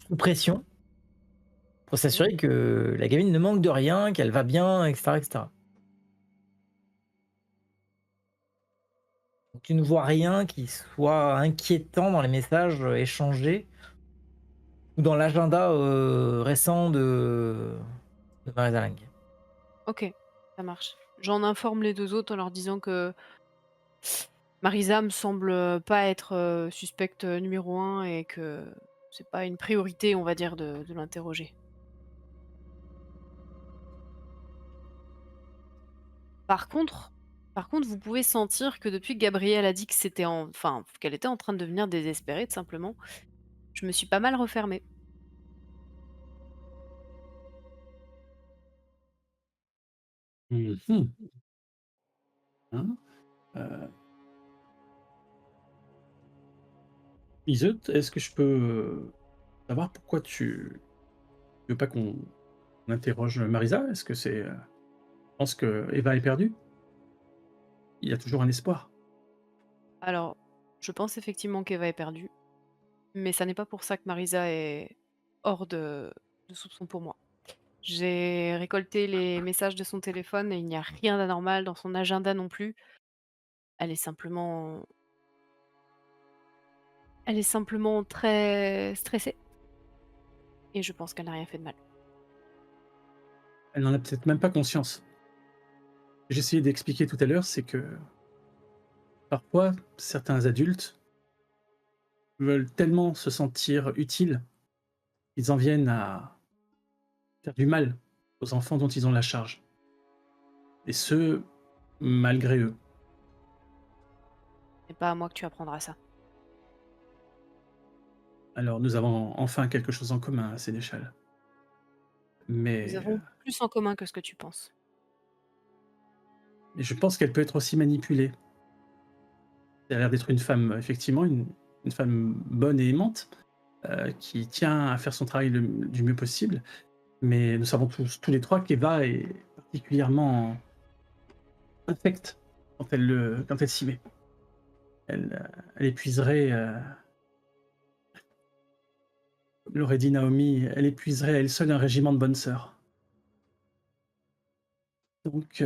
sous pression pour Mmh. s'assurer que la gamine ne manque de rien, qu'elle va bien, etc., etc. Tu ne vois rien qui soit inquiétant dans les messages échangés ou dans l'agenda récent de Marisa Lang. OK, ça marche. J'en informe les 2 autres en leur disant que Marisa me semble, pas être, suspecte, numéro un et que c'est pas une priorité, on va dire, de l'interroger. Par contre par contre, vous pouvez sentir que depuis que Gabrielle a dit que qu'elle était en train de devenir désespérée tout simplement, je me suis pas mal refermée. Mhm. Hein. Euh, Iseut, est-ce que je peux savoir pourquoi tu veux pas qu'on interroge Marisa? Est-ce que c'est, je pense que Eva est perdue? Il y a toujours un espoir. Alors, je pense effectivement qu'Eva est perdue, mais ça n'est pas pour ça que Marisa est hors de soupçon pour moi. J'ai récolté les messages de son téléphone et il n'y a rien d'anormal dans son agenda non plus. Elle est simplement elle est simplement très stressée et je pense qu'elle n'a rien fait de mal. Elle n'en a peut-être même pas conscience. J'ai essayé d'expliquer tout à l'heure, c'est que parfois, certains adultes veulent tellement se sentir utiles qu'ils en viennent à faire du mal aux enfants dont ils ont la charge. Et ce, malgré eux. C'est pas à moi que tu apprendras ça. Alors nous avons enfin quelque chose en commun, Sénéchal. Nous Mais, avons plus en commun que ce que tu penses. mais je pense qu'elle peut être aussi manipulée. Elle a l'air d'être une femme, effectivement, une femme bonne et aimante, qui tient à faire son travail du mieux possible. Mais nous savons tous les trois qu'Eva est particulièrement infecte quand elle s'y met. Elle épuiserait, comme l'aurait dit Naomi, elle épuiserait à elle seule un régiment de bonnes sœurs. Donc,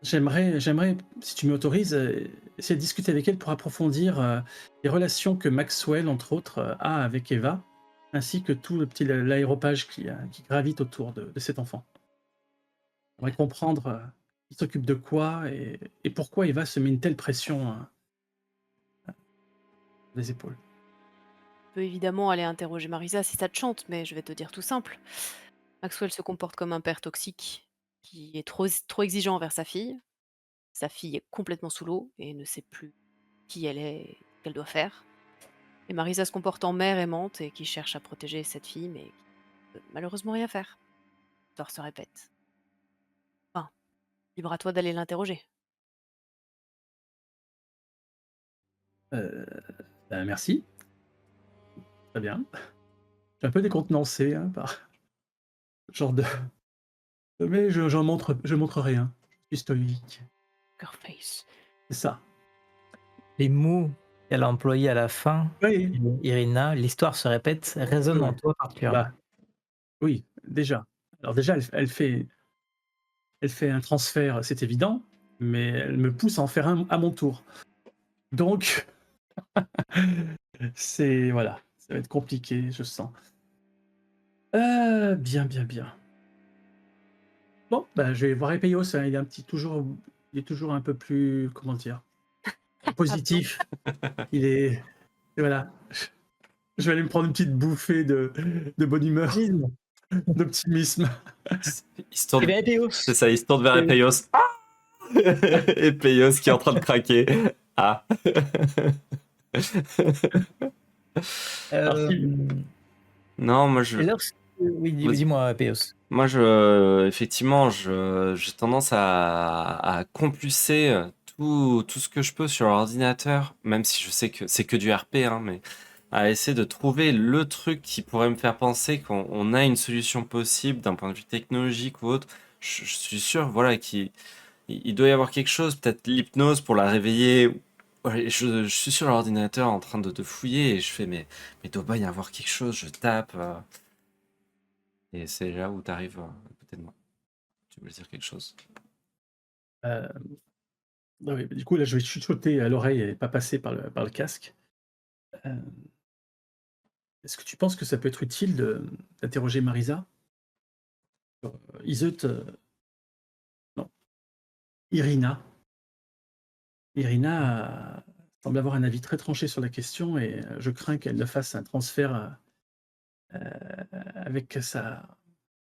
j'aimerais, si tu m'autorises, essayer de discuter avec elle pour approfondir les relations que Maxwell, entre autres, a avec Eva, ainsi que tout le petit l'aéropage qui gravite autour de cet enfant. J'aimerais comprendre qui s'occupe de quoi et pourquoi Eva se met une telle pression des épaules. Tu peux évidemment aller interroger Marisa si ça te chante, mais je vais te dire tout simple. Maxwell se comporte comme un père toxique qui est trop exigeant envers sa fille. Sa fille est complètement sous l'eau et ne sait plus qui elle est et ce qu'elle doit faire. Et Marisa se comporte en mère aimante et qui cherche à protéger cette fille, mais qui ne peut malheureusement rien faire. L'histoire se répète. Enfin, libre à toi d'aller l'interroger. Ben, merci, très bien. Je suis un peu décontenancé par ce genre de... Mais je montre rien. Je suis stoïque. Girlface. C'est ça. Les mots qu'elle a employés à la fin, Oui, Irina, l'histoire se répète, résonne en oui. toi particulièrement. Bah, oui, déjà. Alors déjà, elle fait un transfert, c'est évident, mais elle me pousse à en faire un à mon tour. Donc, c'est... Voilà, ça va être compliqué, je sens. Bien, bien, bien. Bon, bah, je vais voir Epeios, hein, il est toujours un peu plus, comment dire, positif. Il est... Voilà. Je vais aller me prendre une petite bouffée de bonne humeur, Gisme. d'optimisme. Il se tourne, Eh bien, Théos, c'est ça, il se tourne vers Et- Epeios. Epeios qui est en train de craquer. Ah. Alors, euh, Non, moi et lorsque... Oui, Vas-y. dis-moi, Péos. Moi, effectivement, j'ai tendance à compulser tout ce que je peux sur l'ordinateur, même si je sais que c'est que du RP, hein, mais à essayer de trouver le truc qui pourrait me faire penser qu'on a une solution possible d'un point de vue technologique ou autre. Je suis sûr, voilà, il doit y avoir quelque chose, peut-être l'hypnose pour la réveiller. Ouais, je suis sur l'ordinateur en train de fouiller et je fais, mais il doit bien y avoir quelque chose, je tape. Et c'est là où tu arrives à côté de moi. Tu veux dire quelque chose? ah oui, du coup, là, je vais chuchoter à l'oreille et pas passer par le casque. Euh, Est-ce que tu penses que ça peut être utile d'interroger Marisa sur Iseut, non, Irina. Irina semble avoir un avis très tranché sur la question et je crains qu'elle ne fasse un transfert avec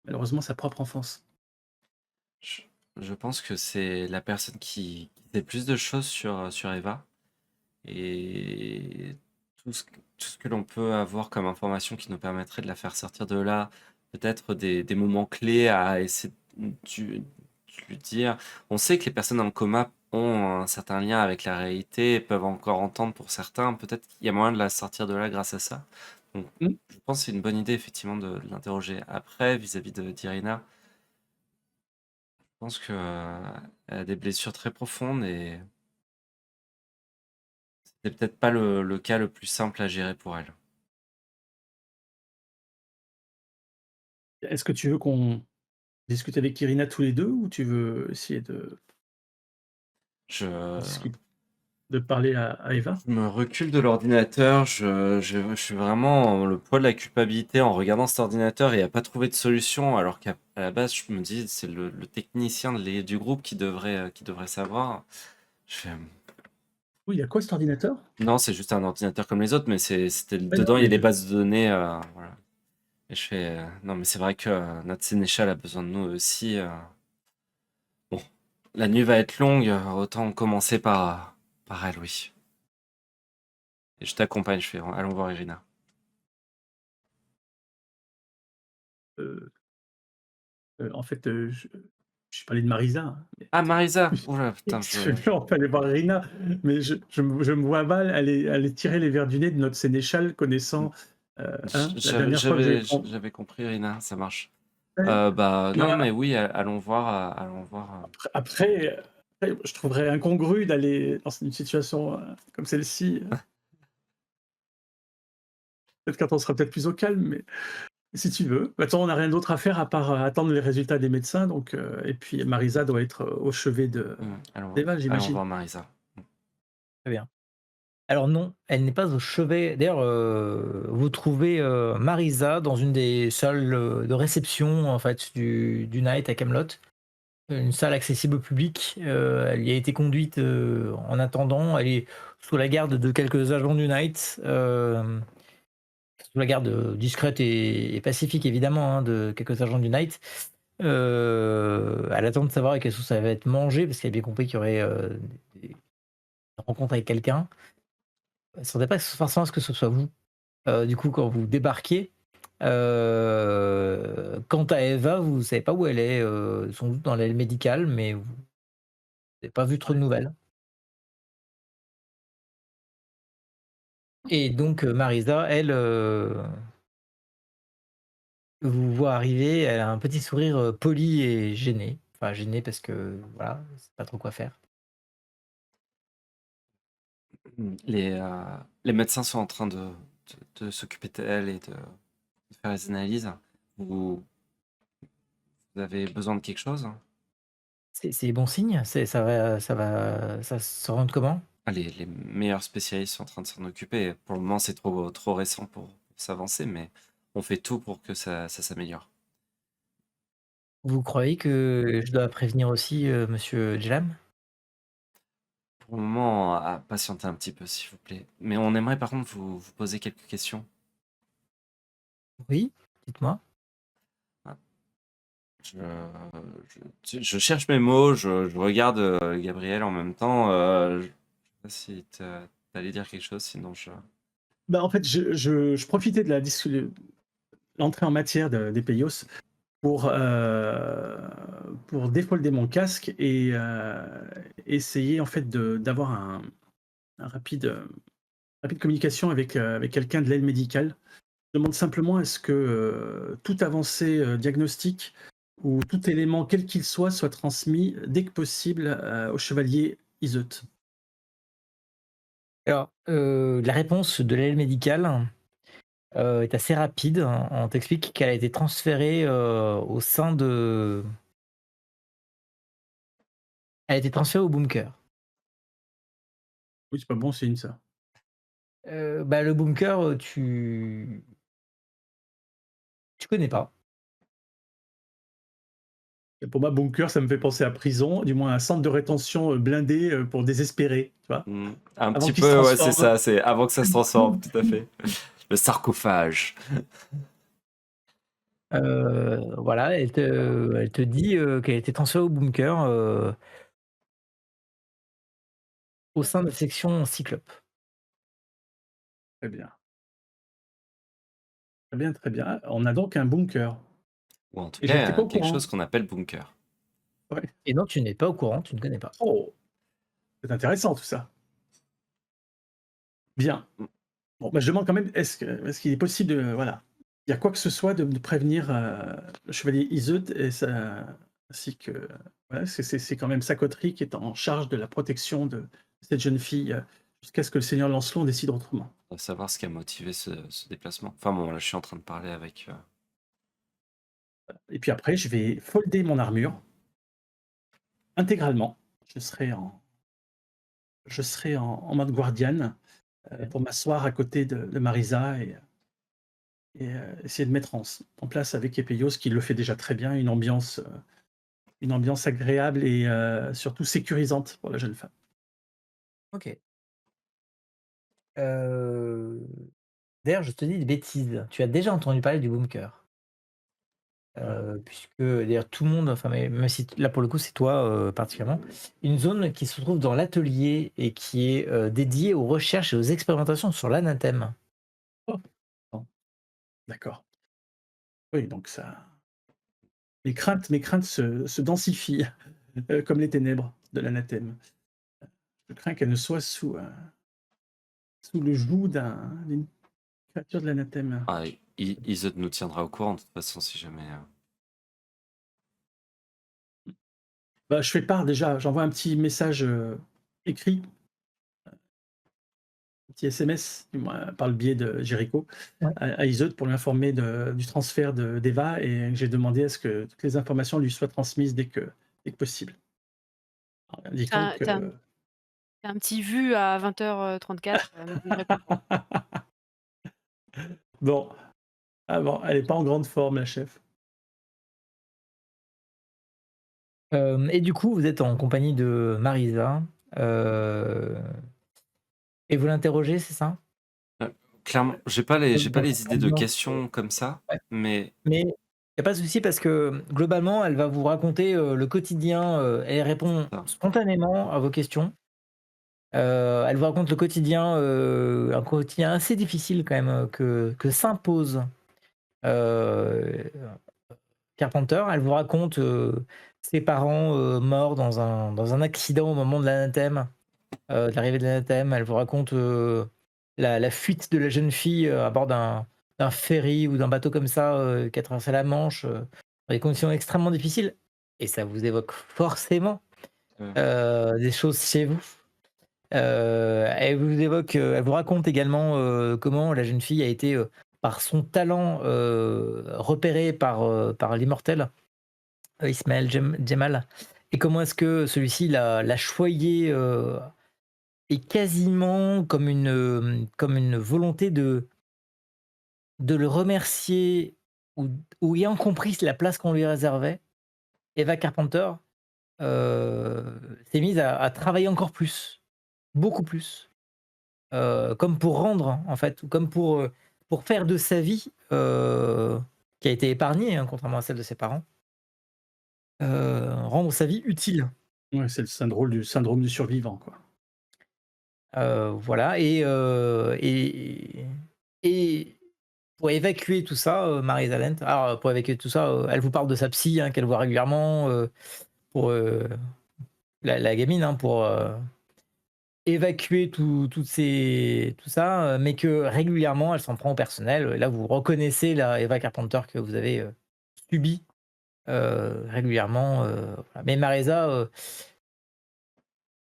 malheureusement sa propre enfance. Je, je pense que c'est la personne qui sait plus de choses sur Eva. Et tout ce que l'on peut avoir comme information qui nous permettrait de la faire sortir de là, peut-être des moments clés à essayer de lui dire. On sait que les personnes en coma ont un certain lien avec la réalité, peuvent encore entendre pour certains. Peut-être qu'il y a moyen de la sortir de là grâce à ça. Donc, Mm. je pense que c'est une bonne idée, effectivement, de l'interroger. Après, vis-à-vis d'Irina, je pense qu'elle a des blessures très profondes et c'est peut-être pas le cas le plus simple à gérer pour elle. Est-ce que tu veux qu'on discute avec Irina tous les deux ou tu veux essayer de Je, de parler à Eva? je me recule de l'ordinateur, je suis vraiment le poids de la culpabilité en regardant cet ordinateur et à pas trouver de solution, alors qu'à la base, je me dis, c'est le technicien du groupe qui devrait savoir. Je fais, Oui, il y a quoi cet ordinateur? non, c'est juste un ordinateur comme les autres, mais c'était Ouais, non, dedans, il y a mais des bases de données, voilà. Et je fais, non, mais c'est vrai que notre sénéchal a besoin de nous aussi. Bon, la nuit va être longue, autant commencer par elle, oui. Et je t'accompagne, je fais, allons voir Irina. euh, en fait, je parlais de Marisa, hein, mais Ah, Marisa! Oula, putain, on peut aller voir Irina, mais je me vois mal aller tirer les verres du nez de notre sénéchal, connaissant la dernière fois que j'avais compris Irina, ça marche. Ouais, Bah, mais non, mais oui, allons voir, allons voir. après, je trouverais incongru d'aller dans une situation comme celle-ci. Peut-être quand on sera peut-être plus au calme, mais si tu veux. Attends, on n'a rien d'autre à faire à part attendre les résultats des médecins. Donc, et puis Marisa doit être au chevet d'Eva, Allons j'imagine. voir Marisa. Très bien. Alors non, elle n'est pas au chevet. D'ailleurs, vous trouvez Marisa dans une des salles de réception en fait du Night à Camelot, une salle accessible au public. Elle y a été conduite en attendant. Elle est sous la garde de quelques agents du Night, sous la garde discrète et pacifique évidemment hein, de quelques agents du Night. Elle attend de savoir à quelle sauce ça va être mangé parce qu'elle a bien compris qu'il y aurait des rencontres avec quelqu'un. Elle ne s'attendait pas forcément à ce que ce soit vous. Du coup, quand vous débarquez, quant à Eva, vous ne savez pas où elle est, sans doute dans l'aile médicale, mais vous n'avez pas vu trop de nouvelles. Et donc, Marisa, elle, vous voit arriver, elle a un petit sourire poli et gêné. Enfin, gêné parce que voilà, elle sait pas trop quoi faire. Les médecins sont en train de s'occuper d'elle et de faire les analyses. Vous avez besoin de quelque chose? C'est bon signe? Ça se rend comment? Ah, les meilleurs spécialistes sont en train de s'en occuper. Pour le moment, c'est trop récent pour s'avancer, mais on fait tout pour que ça s'améliore. Vous croyez que je dois prévenir aussi monsieur Djelam? Pour le moment, à patienter un petit peu, s'il vous plaît. Mais on aimerait par contre vous poser quelques questions. Oui, dites-moi. Je, je cherche mes mots, je regarde Gabriel en même temps. Je sais pas si t'allais dire quelque chose, sinon je... Bah, en fait, je profitais de l'entrée en matière des Payos pour défolder mon casque et essayer en fait d'avoir un rapide communication avec quelqu'un de l'aide médicale. Je demande simplement est-ce que toute avancée diagnostique ou tout élément, quel qu'il soit transmis dès que possible au chevalier Iseut. Alors, la réponse de l'aile médicale est assez rapide. On t'explique qu'elle a été transférée au sein de. Elle a été transférée au bunker. Oui, c'est pas bon signe ça. Bah, le bunker, tu connais pas. Et pour moi, bunker, ça me fait penser à prison, du moins un centre de rétention blindé pour désespérés, tu vois, Un avant petit qu'il se peu, ouais, c'est transforme. ça, c'est avant que ça se transforme, tout à fait. Le sarcophage. Voilà, elle te dit qu'elle a été transférée au bunker au sein de la section Cyclope. Très bien. Très bien, très bien. On a donc un bunker. Ou en tout Et j'étais pas cas, au quelque courant. chose qu'on appelle bunker. Ouais. Et non, tu n'es pas au courant, tu ne connais pas. Oh, c'est intéressant tout ça. Bien. Bon, bah, je demande quand même, est-ce qu'il est possible de, voilà, il y a quoi que ce soit de prévenir le chevalier Iseut ainsi que, voilà, c'est quand même sa coterie qui est en charge de la protection de cette jeune fille jusqu'à ce que le seigneur Lancelot décide autrement. On va savoir ce qui a motivé ce déplacement. Enfin bon, là, je suis en train de parler avec... Et puis après, je vais folder mon armure intégralement. Je serai en mode guardiane pour m'asseoir à côté de Marisa et essayer de mettre en place avec Epeios, qui le fait déjà très bien, une ambiance agréable et surtout sécurisante pour la jeune femme. Ok. Euh, D'ailleurs, je te dis des bêtises. Tu as déjà entendu parler du bunker. Puisque d'ailleurs tout le monde, enfin mais même si là pour le coup c'est toi particulièrement, une zone qui se trouve dans l'atelier et qui est dédiée aux recherches et aux expérimentations sur l'anathème. Oh, bon, d'accord. Oui, donc ça. Mes craintes se densifient, comme les ténèbres de l'anathème. Je crains qu'elle ne soit sous le joug d'une créature de l'anathème. Ah, Iseut nous tiendra au courant de toute façon si jamais. Bah, je fais part déjà, j'envoie un petit message, écrit, un petit SMS, du moins par le biais de Jericho, Ouais. à Iseut pour lui informer du transfert d'Eva et j'ai demandé à ce que toutes les informations lui soient transmises dès que possible. En indiquant T'as que un petit vu à 20h34, mais tu me réponds pas. bon, ah bon, elle est pas en grande forme la chef. Et du coup, vous êtes en compagnie de Marisa et vous l'interrogez, c'est ça? Clairement, j'ai pas Dans les idées de l'ambiance, questions comme ça, ouais. mais Mais il y a pas de souci parce que globalement, elle va vous raconter le quotidien. Elle répond ça. spontanément à vos questions. Elle vous raconte le quotidien, un quotidien assez difficile quand même, que s'impose, heu, Carpenter. Elle vous raconte, ses parents, morts dans un accident au moment de l'anathème, de l'arrivée de l'anathème. Elle vous raconte, la fuite de la jeune fille, à bord d'un ferry ou d'un bateau comme ça, qui a traversé la Manche, dans des conditions extrêmement difficiles et ça vous évoque forcément, Heu, des choses chez vous. Elle vous raconte également, comment la jeune fille a été, par son talent, repérée par l'immortel, Ismaël Djemal et comment est-ce que celui-ci l'a choyée, et quasiment comme une volonté de le remercier ou ayant compris la place qu'on lui réservait, Eva Carpenter, s'est mise à travailler encore plus, beaucoup plus. Comme pour rendre en fait, ou comme pour faire de sa vie, qui a été épargnée, hein, contrairement à celle de ses parents, rendre sa vie utile. Ouais, c'est le syndrome du survivant, quoi. Voilà et pour évacuer tout ça, Marisa Lent alors pour évacuer tout ça, elle vous parle de sa psy, hein, qu'elle voit régulièrement, pour, la gamine, hein, pour, évacuer tout ça, mais que régulièrement elle s'en prend au personnel. Là, vous reconnaissez la Eva Carpenter que vous avez, subie, régulièrement, voilà. Mais Marisa,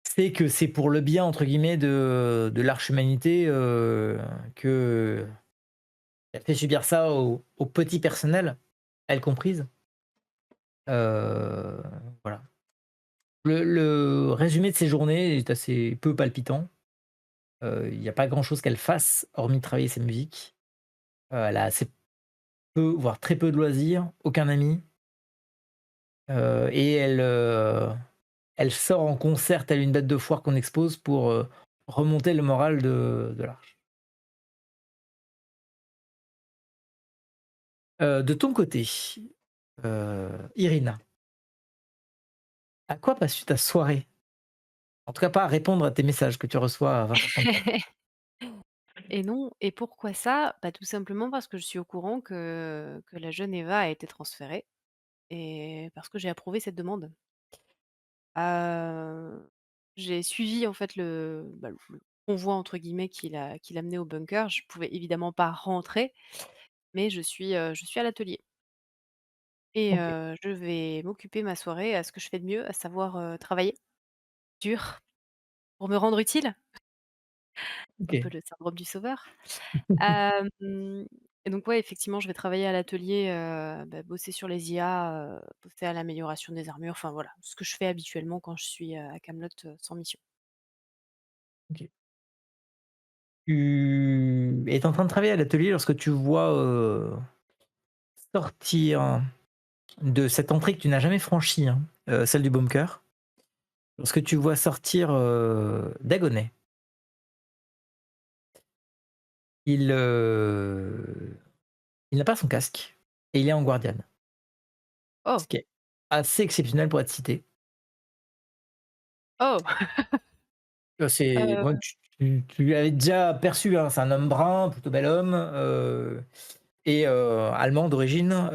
sait que c'est pour le bien entre guillemets de l'arche-humanité, qu'elle fait subir ça au petit personnel, elle comprise. Heu, voilà. Le résumé de ses journées est assez peu palpitant. Il y a pas grand chose qu'elle fasse hormis travailler ses musiques. Elle a assez peu, voire très peu de loisirs, aucun ami, et elle sort en concert telle une bête de foire qu'on expose pour, remonter le moral de l'Arche. De ton côté, Irina, à quoi passes-tu ta soirée? En tout cas pas à répondre à tes messages que tu reçois à 20h34. Et non, et pourquoi ça? Bah, tout simplement parce que je suis au courant que la jeune Eva a été transférée et parce que j'ai approuvé cette demande. Heu, j'ai suivi en fait le «convoi» entre guillemets qui l'a amenée au bunker. Je pouvais évidemment pas rentrer, mais je suis à l'atelier et OK, je vais m'occuper ma soirée à ce que je fais de mieux, à savoir, travailler dur pour me rendre utile, un peu OK. le syndrome du sauveur. Hem et donc ouais, effectivement, je vais travailler à l'atelier, bah, bosser sur les IA, bosser à l'amélioration des armures, enfin voilà, ce que je fais habituellement quand je suis, à Camelot, sans mission. OK. Tu es en train de travailler à l'atelier lorsque tu vois, sortir de cette entrée que tu n'as jamais franchie, hein, celle du bunker, lorsque tu vois sortir Dagonet, il, il n'a pas son casque et il est en guardiane, Oh, ce qui est assez exceptionnel pour être cité. oh, C'est bon, heu, tu l'avais déjà aperçu, hein, c'est un homme brun, plutôt bel homme, et allemand d'origine,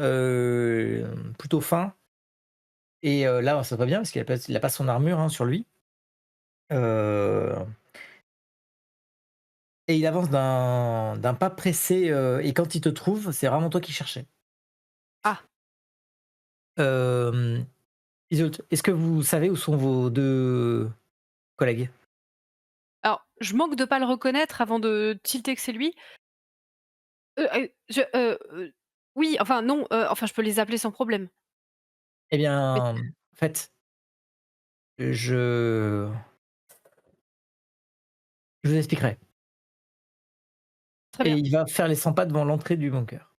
plutôt fin et là, ça va bien parce qu'il a pas son armure, hein, sur lui, heu et il avance d'un pas pressé, et quand il te trouve, c'est vraiment toi qu'il cherchait. ah, Hem, Isolde, est-ce que vous savez où sont vos 2 collègues? alors je manque de pas le reconnaître avant de tilter que c'est lui. Je oui, enfin non, enfin je peux les appeler sans problème. Eh bien, Mais en fait, je je vous expliquerai très et bien. il va faire les 100 pas devant l'entrée du bunker.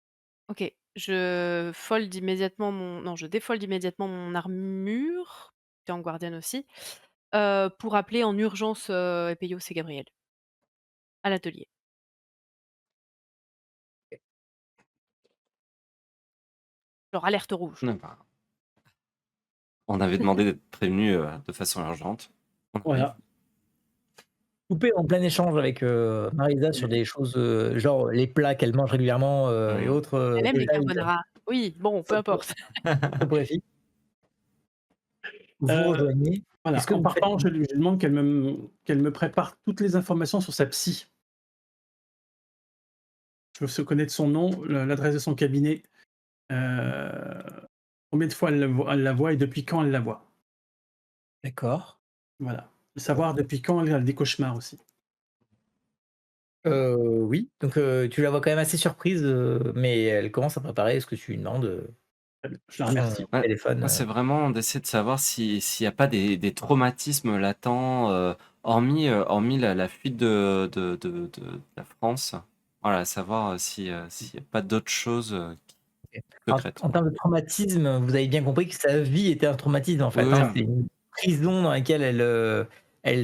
OK, je défold immédiatement mon armure, qui est en guardiane aussi, pour appeler en urgence, Epeyos et Gabriel, à l'atelier. Genre alerte rouge. Ah bah, on avait demandé d'être prévenus de façon urgente. On arrive. Voilà. Coupé en plein échange avec, Marisa sur des choses, genre les plats qu'elle mange régulièrement, et Mm. autres, Elle aime les détails carbonara. Oui, bon, peu importe. soporifiques. Vous Euh, rejoignez. Est-ce voilà. que En vous faites partant, je lui demande qu'elle me prépare toutes les informations sur sa psy. Je veux se connaître son nom, l'adresse de son cabinet, euh, combien de fois elle la voit et depuis quand elle la voit. d'accord. Voilà. Savoir depuis quand elle a des cauchemars aussi. Oui, donc tu la vois quand même assez surprise, mais elle commence à préparer ce que tu lui demandes, Je la sur son remercie. Ouais, téléphone, moi, c'est vraiment d'essayer de savoir s'il n'y a pas des traumatismes latents, hormis la fuite de la France. Voilà, savoir s'il n'y a pas d'autres choses secrètes. En termes de traumatisme, vous avez bien compris que sa vie était un traumatisme, en Oui, fait, hein. oui. C'est une prison dans laquelle elle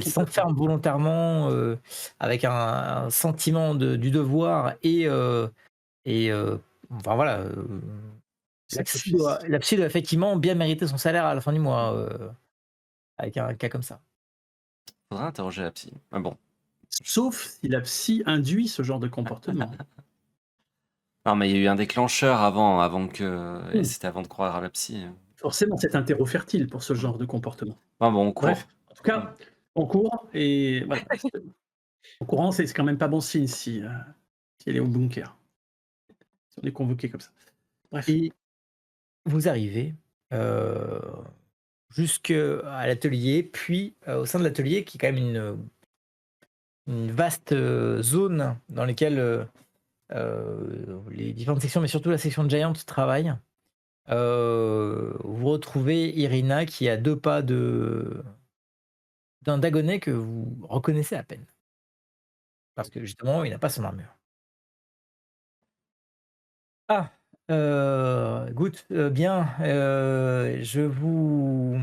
Tout à fait. s'enferme volontairement, avec un sentiment du devoir et enfin voilà, Sacrifice. la psy doit effectivement bien mériter son salaire à la fin du mois, avec un cas comme ça. Faudra interroger la psy. Ah bon. Sauf si la psy induit ce genre de comportement. Non, mais il y a eu un déclencheur avant et Hmm. c'était avant de croire à la psy. Forcément, c'est un terreau fertile pour ce genre de comportement. Ah bon, on Bref, court. en tout cas, on court et voilà. En courant, c'est quand même pas bon signe si elle est au bunker. Si on est convoqué comme ça. Bref. Et vous arrivez, heu, jusqu'à l'atelier, puis, au sein de l'atelier qui est quand même une vaste, zone dans laquelle, les différentes sections, mais surtout la section de Giant travaillent. Vous retrouvez Irina qui est à 2 pas d'un Dagonet que vous reconnaissez à peine. Parce que justement, il n'a pas son armure. Ah! Good, bien, je vous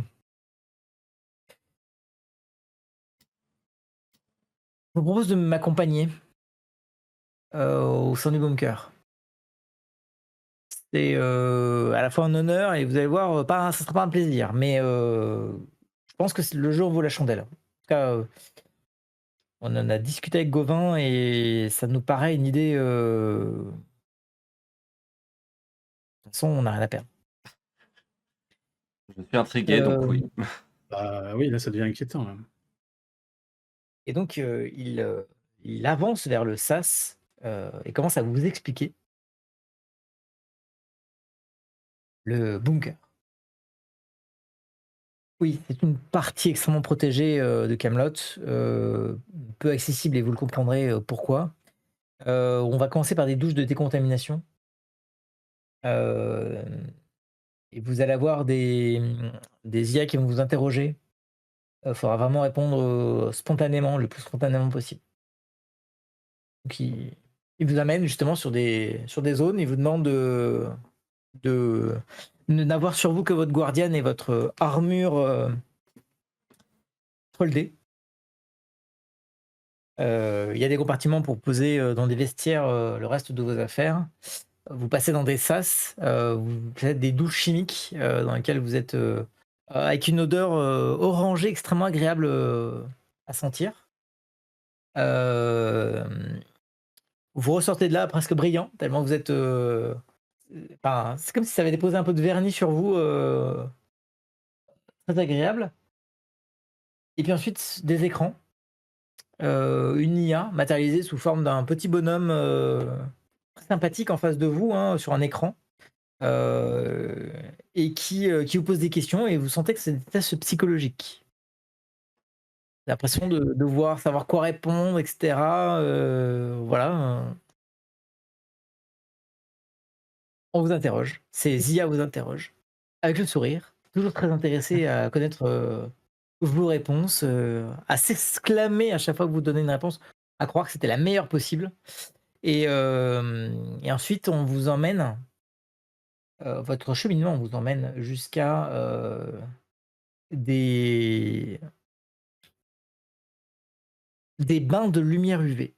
propose de m'accompagner, au sein du bunker. C'est, à la fois un honneur et vous allez voir, pas ça sera pas un plaisir, mais, je pense que le jeu en vaut la chandelle. En tout cas, on en a discuté avec Gauvin et ça nous paraît une idée, de toute façon, on n'a rien à perdre. Je suis intrigué, donc oui. Hem Bah oui, là, ça devient inquiétant, là. Et donc, il avance vers le sas, et commence à vous expliquer le bunker. Oui, c'est une partie extrêmement protégée, de Camelot, peu accessible et vous le comprendrez, pourquoi. On va commencer par des douches de décontamination, hem et vous allez avoir des IA qui vont vous interroger. Il faudra vraiment répondre, spontanément, le plus spontanément possible. Donc il vous amène justement sur des zones, il vous demande de n'avoir sur vous que votre guardiane et votre armure, foldé. Il y a des compartiments pour poser, dans des vestiaires, le reste de vos affaires. Vous passez dans des sas, vous faites des douches chimiques, dans lesquelles vous êtes, avec une odeur, orangée extrêmement agréable, à sentir. Hem, Vous ressortez de là presque brillant, tellement vous êtes, enfin, c'est comme si ça avait déposé un peu de vernis sur vous, très agréable. Et puis ensuite des écrans, une IA matérialisée sous forme d'un petit bonhomme, très sympathique en face de vous, hein, sur un écran. Heu et qui vous pose des questions et vous sentez que c'est des tests psychologiques. L'impression de devoir savoir quoi répondre et cetera, voilà, on vous interroge. Ces IA vous interrogent avec le sourire, toujours très intéressé à connaître, vos réponses, à s'exclamer à chaque fois que vous donnez une réponse, à croire que c'était la meilleure possible et ensuite on vous emmène, votre cheminement vous emmène jusqu'à, des Des bains de lumière UV.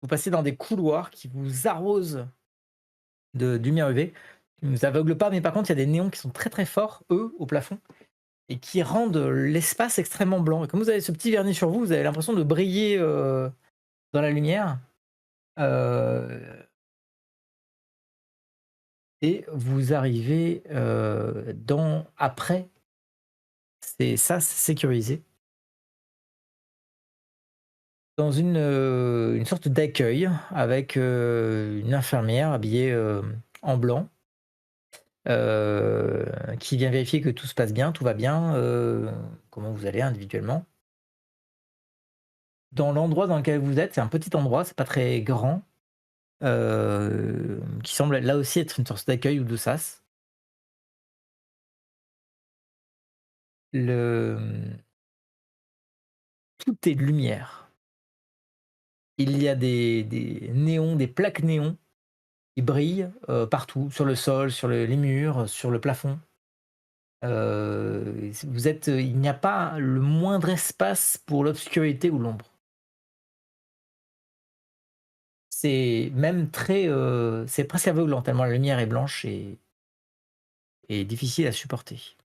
Vous passez dans des couloirs qui vous arrosent de lumière UV. Ils ne vous aveuglent pas, mais par contre, il y a des néons qui sont très, très forts, eux, au plafond et qui rendent, l'espace extrêmement blanc et comme vous avez ce petit vernis sur vous, vous avez l'impression de briller, dans la lumière, heu et vous arrivez, dans après ces sas sécurisés, dans une sorte d'accueil avec, une infirmière habillée, en blanc. Qui vient vérifier que tout se passe bien, tout va bien, comment vous allez individuellement. Dans l'endroit dans lequel vous êtes, c'est un petit endroit, c'est pas très grand, qui semble là aussi être une sorte d'accueil ou de sas. Le, tout est de lumière. Il y a des néons, des plaques néons qui brillent, partout, sur le sol, sur les murs, sur le plafond. Vous êtes, il n'y a pas le moindre espace pour l'obscurité ou l'ombre. C'est même très, c'est presque aveuglant tellement la lumière est blanche et difficile à supporter.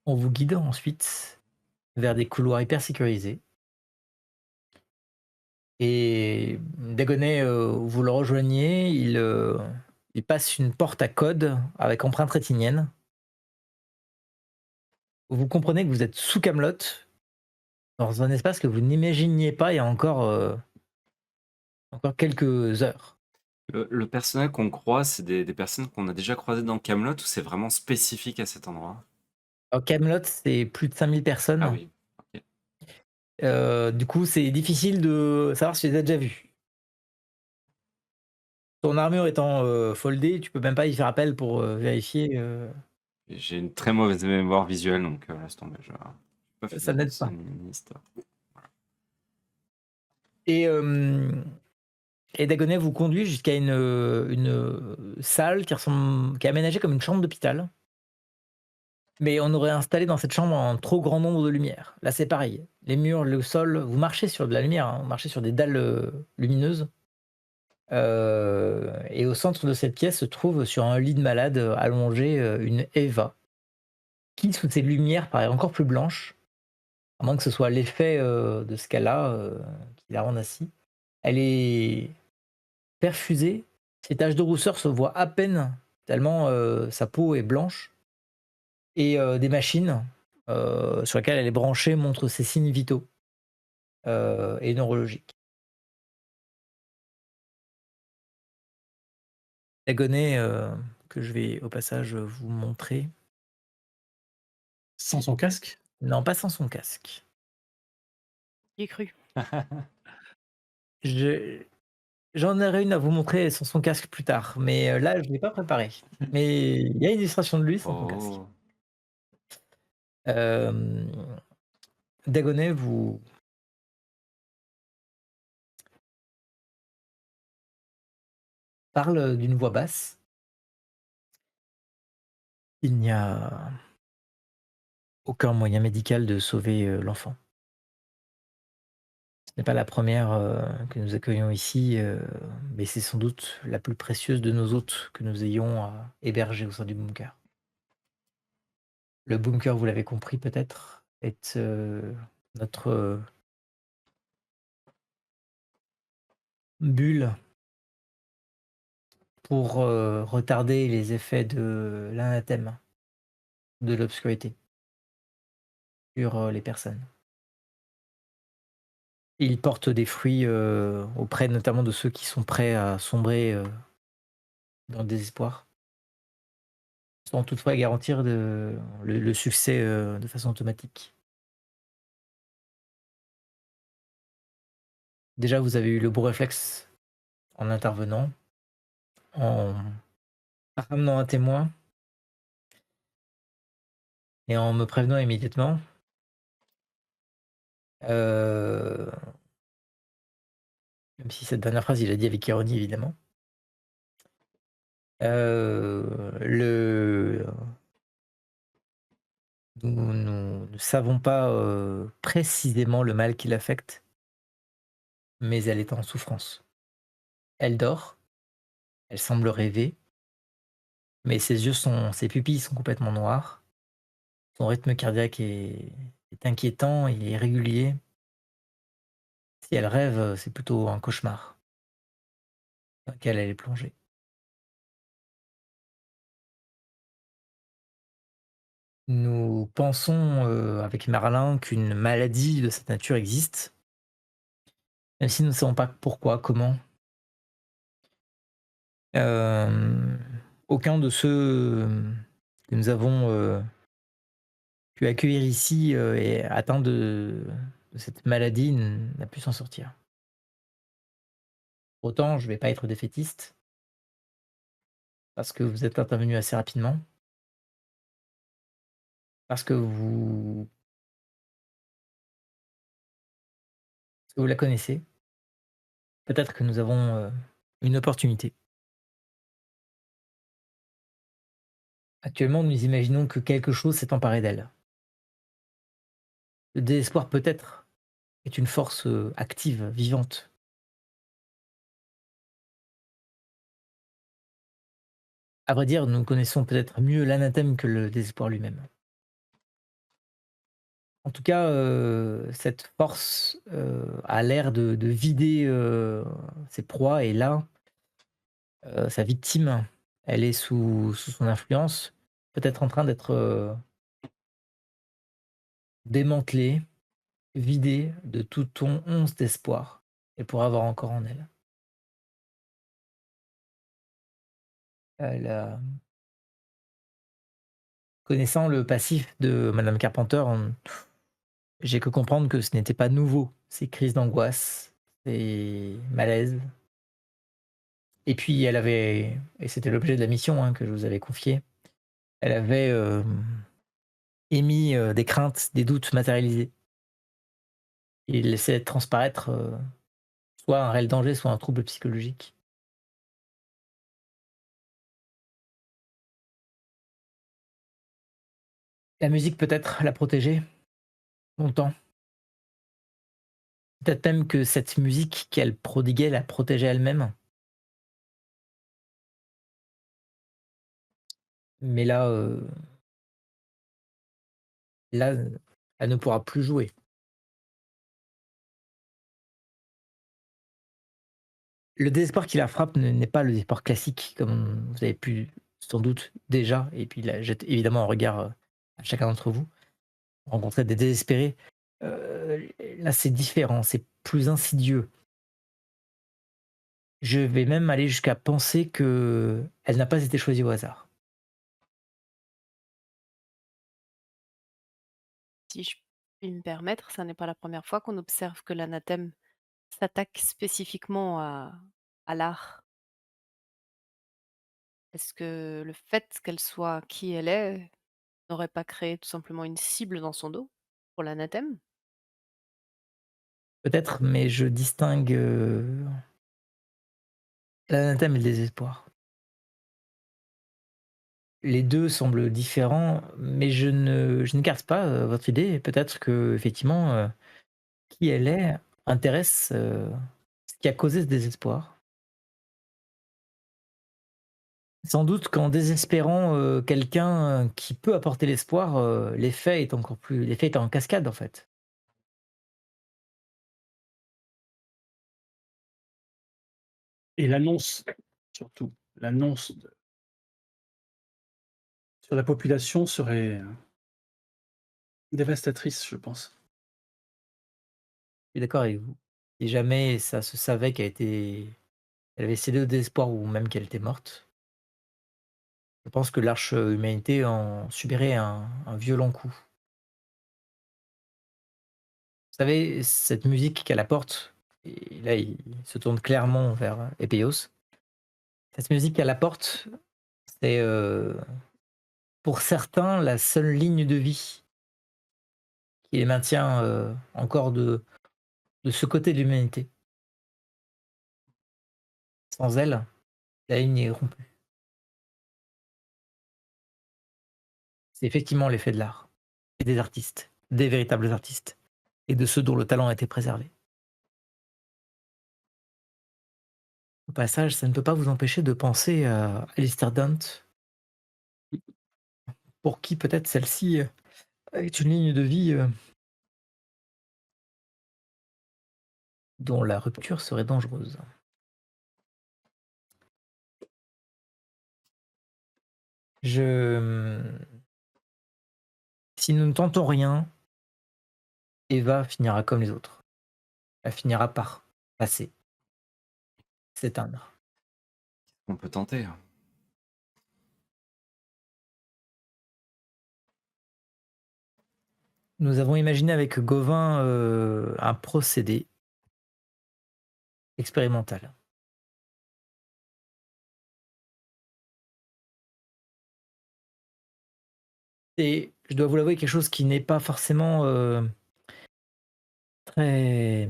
On vous guide ensuite vers des couloirs hyper sécurisés et Dagonet, vous le rejoignez, il passe une porte à code avec empreinte rétinienne. Vous comprenez que vous êtes sous Camelot, dans un espace que vous n'imaginiez pas il y a encore quelques heures. Le personnel qu'on croise, c'est des personnes qu'on a déjà croisées dans Camelot ou c'est vraiment spécifique à cet endroit? Alors Camelot, c'est plus de 5 000 Ah personnes, oui, OK. du coup, c'est difficile de savoir si tu les as déjà vus. Ton armure étant, foldée, tu peux même pas y faire appel pour, vérifier, J'ai une très mauvaise mémoire visuelle, donc laisse tomber, je pas fait ça n'aide pas. d'ancienne liste. Et Dagonet vous conduit jusqu'à salle qui est aménagée comme une chambre d'hôpital. Mais on aurait installé dans cette chambre un trop grand nombre de lumières. Là, c'est pareil. Les murs, le sol, vous marchez sur de la lumière, hein, vous marchez sur des dalles, lumineuses. Et au centre de cette pièce se trouve sur un lit de malade, allongé, une Eva qui, sous ces lumières, paraît encore plus blanche. À moins que ce soit l'effet, de ce qu'elle a, qui la rende ainsi. Elle est perfusée, ses taches de rousseur se voient à peine tellement, sa peau est blanche et des machines, sur lesquelles elle est branchée montrent ses signes vitaux, et neurologiques. Dagonet, que je vais au passage, vous montrer. Sans son casque. Non, pas sans son casque. J'y ai cru. Je J'en aurai une à vous montrer sans son casque plus tard, mais là, je ne l'ai pas préparé. Mais il y a une illustration de lui sans son casque. Oh! Hem, Dagonet vous parle d'une voix basse. Il n'y a aucun moyen médical de sauver l'enfant. Ce n'est pas la première que nous accueillons ici, mais c'est sans doute la plus précieuse de nos hôtes que nous ayons à héberger au sein du bunker. Le bunker, vous l'avez compris peut-être, est notre bulle pour retarder les effets de l'anathème, de l'obscurité sur les personnes. Il porte des fruits auprès notamment de ceux qui sont prêts à sombrer dans le désespoir, sans toutefois garantir le succès de façon automatique. Déjà, vous avez eu le bon réflexe en intervenant, en ramenant un témoin et en me prévenant immédiatement. Même si cette dernière phrase, il l'a dit avec ironie, évidemment. Le nous ne savons pas, précisément le mal qui l'affecte, mais elle est en souffrance. Elle dort, elle semble rêver, mais ses pupilles sont complètement noires. Son rythme cardiaque est inquiétant, il est irrégulier. Si elle rêve, c'est plutôt un cauchemar dans lequel elle est plongée. Nous pensons, avec Merlin, qu'une maladie de cette nature existe, même si nous ne savons pas pourquoi, comment. Hem, Aucun de ceux, que nous avons, pu accueillir ici, est atteint de cette maladie n'a pu s'en sortir. Pour autant, je ne vais pas être défaitiste parce que vous êtes intervenu assez rapidement, parce que vous la connaissez. Peut-être que nous avons, une opportunité. Actuellement, nous imaginons que quelque chose s'est emparé d'elle. Le désespoir peut-être est une force, active, vivante. À vrai dire, nous connaissons peut-être mieux l'anathème que le désespoir lui-même. En tout cas, cette force, a l'air de vider, ses proies et là, sa victime, elle est sous son influence, peut-être en train d'être, démantelée, vidée de tout ton once d'espoir qu'elle pourrait avoir encore en elle. Elle a Connaissant le passif de madame Carpenter, j'ai cru comprendre que ce n'était pas nouveau, ces crises d'angoisse, ces malaises. Et puis elle avait et c'était l'objet de la mission, hein, que je vous avais confiée, elle avait, émis, des craintes, des doutes matérialisés. Il laissait transparaître, soit un réel danger, soit un trouble psychologique. La musique peut-être la protégeait longtemps. Peut-être même que cette musique qu'elle prodiguait la protégeait elle-même. Mais là, elle ne pourra plus jouer. Le désespoir qui la frappe n'est pas le désespoir classique comme vous avez pu sans doute déjà et puis là jette évidemment un regard, à chacun d'entre vous, rencontrer des désespérés. Là c'est différent, c'est plus insidieux. Je vais même aller jusqu'à penser qu'elle n'a pas été choisie au hasard. Si je puis me permettre, ça n'est pas la première fois qu'on observe que l'anathème s'attaque spécifiquement à l'art. Est-ce que le fait qu'elle soit qui elle est n'aurait pas créé tout simplement une cible dans son dos pour l'anathème? Peut-être, mais je distingue, l'anathème et le désespoir. les 2 semblent différents, mais je n'écarte pas, votre idée. Peut-être qu'effectivement, qui elle est intéresse, ce qui a causé ce désespoir. Sans doute qu'en désespérant, quelqu'un qui peut apporter l'espoir, l'effet est en cascade, en fait. Et l'annonce, surtout, l'annonce sur la population serait dévastatrice, je pense. Je suis d'accord avec vous. Si jamais ça se savait qu'elle avait cédé au désespoir ou même qu'elle était morte, je pense que l'Arche, Humanité en subirait un violent coup. Vous savez, cette musique qu'elle apporte, et là il se tourne clairement vers Epéos. Cette musique qu'elle apporte, c'est, pour certains la seule ligne de vie qui les maintient, encore de ce côté de l'humanité. Sans elle, la ligne est rompue. C'est effectivement l'effet de l'art et des artistes, des véritables artistes et de ceux dont le talent a été préservé. Au passage, ça ne peut pas vous empêcher de penser à Alistair Dant, pour qui peut-être celle-ci, est une ligne de vie, dont la rupture serait dangereuse. Je, si nous ne tentons rien, Eva finira comme les autres. Elle finira par passer, s'éteindre. On peut tenter, hein. Nous avons imaginé avec Gauvin, un procédé expérimental. Et je dois vous l'avouer, quelque chose qui n'est pas forcément, très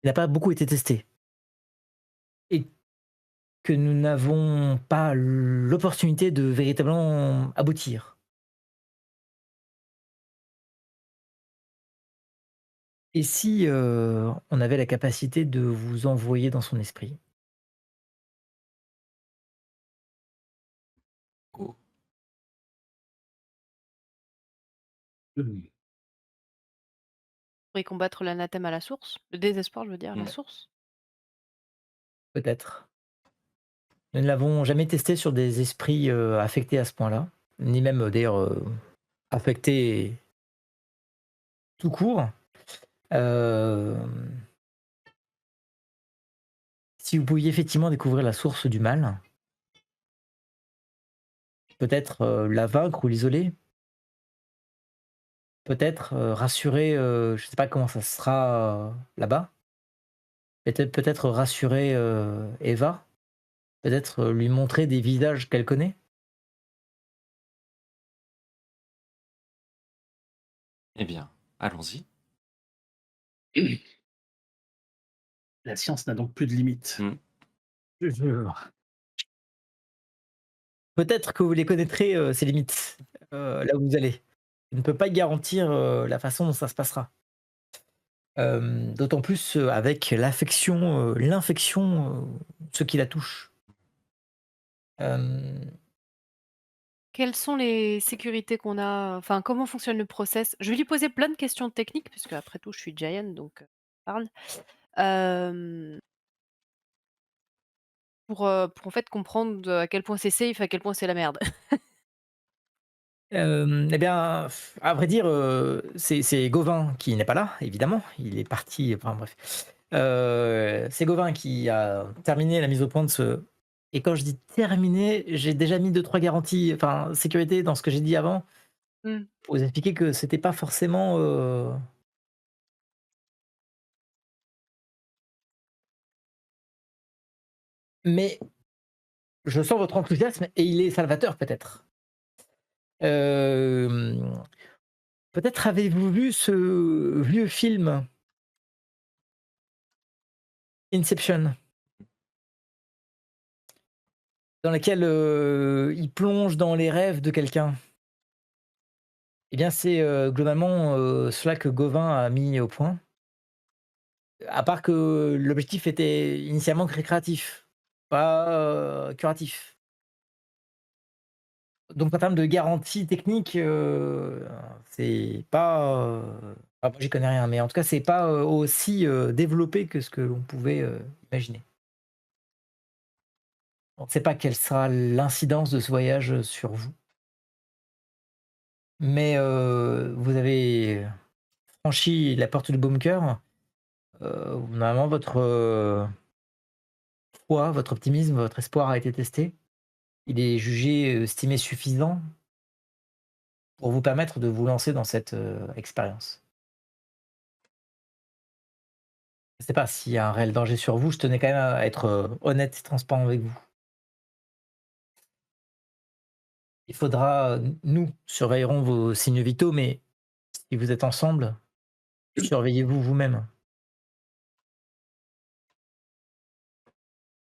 il n'a pas beaucoup été testé et que nous n'avons pas l'opportunité de véritablement aboutir. Et si, on avait la capacité de vous envoyer dans son esprit? Oh. Mmh. Pour y combattre l'anathème à la source, le désespoir, je veux dire, à la Mmh. source. Peut-être. Nous ne l'avons jamais testé sur des esprits, affectés à ce point-là, ni même, d'ailleurs, affectés tout court. Hem, si vous pouviez effectivement découvrir la source du mal, peut-être, la vaincre ou l'isoler, peut-être, rassurer, je ne sais pas comment ça sera, là-bas, peut-être rassurer, Eva, peut-être, lui montrer des visages qu'elle connaît? Eh bien, allons-y. La science n'a donc plus de limites. Mmh. Je Peut-être que vous les connaîtrez, ces limites, là où vous allez. Je ne peux pas garantir, la façon dont ça se passera. D'autant plus, avec l'infection, ceux qui la touchent. Hem, Quelles sont les sécurités qu'on a? Enfin, comment fonctionne le process? Je vais lui poser plein de questions techniques puisque après tout je suis Giant donc parle. Hem, pour en fait comprendre, à quel point c'est safe, à quel point c'est la merde. et bien, à vrai dire, c'est Gauvin qui n'est pas là, évidemment. Il est parti, enfin bref. C'est Gauvin qui a terminé la mise au point de ce et quand je dis terminé, j'ai déjà mis deux trois garanties, enfin sécurité dans ce que j'ai dit avant, Mmh. pour vous expliquer que c'était pas forcément, mais je sens votre enthousiasme et il est salvateur peut-être. Hem, peut-être avez-vous vu ce vieux film Inception? dans laquelle il plonge dans les rêves de quelqu'un. Eh bien, c'est globalement cela que Gauvin a mis au point. À part que l'objectif était initialement que récréatif, pas curatif. Donc en termes de garantie technique, c'est pas, moi j'y connais rien, mais en tout cas c'est pas, aussi, développé que ce que l'on pouvait, imaginer. On ne sait pas quelle sera l'incidence de ce voyage, sur vous, mais vous avez franchi la porte du bunker, normalement votre, foi, votre optimisme, votre espoir a été testé. Il est jugé, estimé suffisant pour vous permettre de vous lancer dans cette, expérience. Je ne sais pas s'il y a un réel danger sur vous, je tenais quand même à être, honnête et transparent avec vous. Il faudra, nous surveillerons vos signes vitaux, mais si vous êtes ensemble, surveillez-vous vous-même.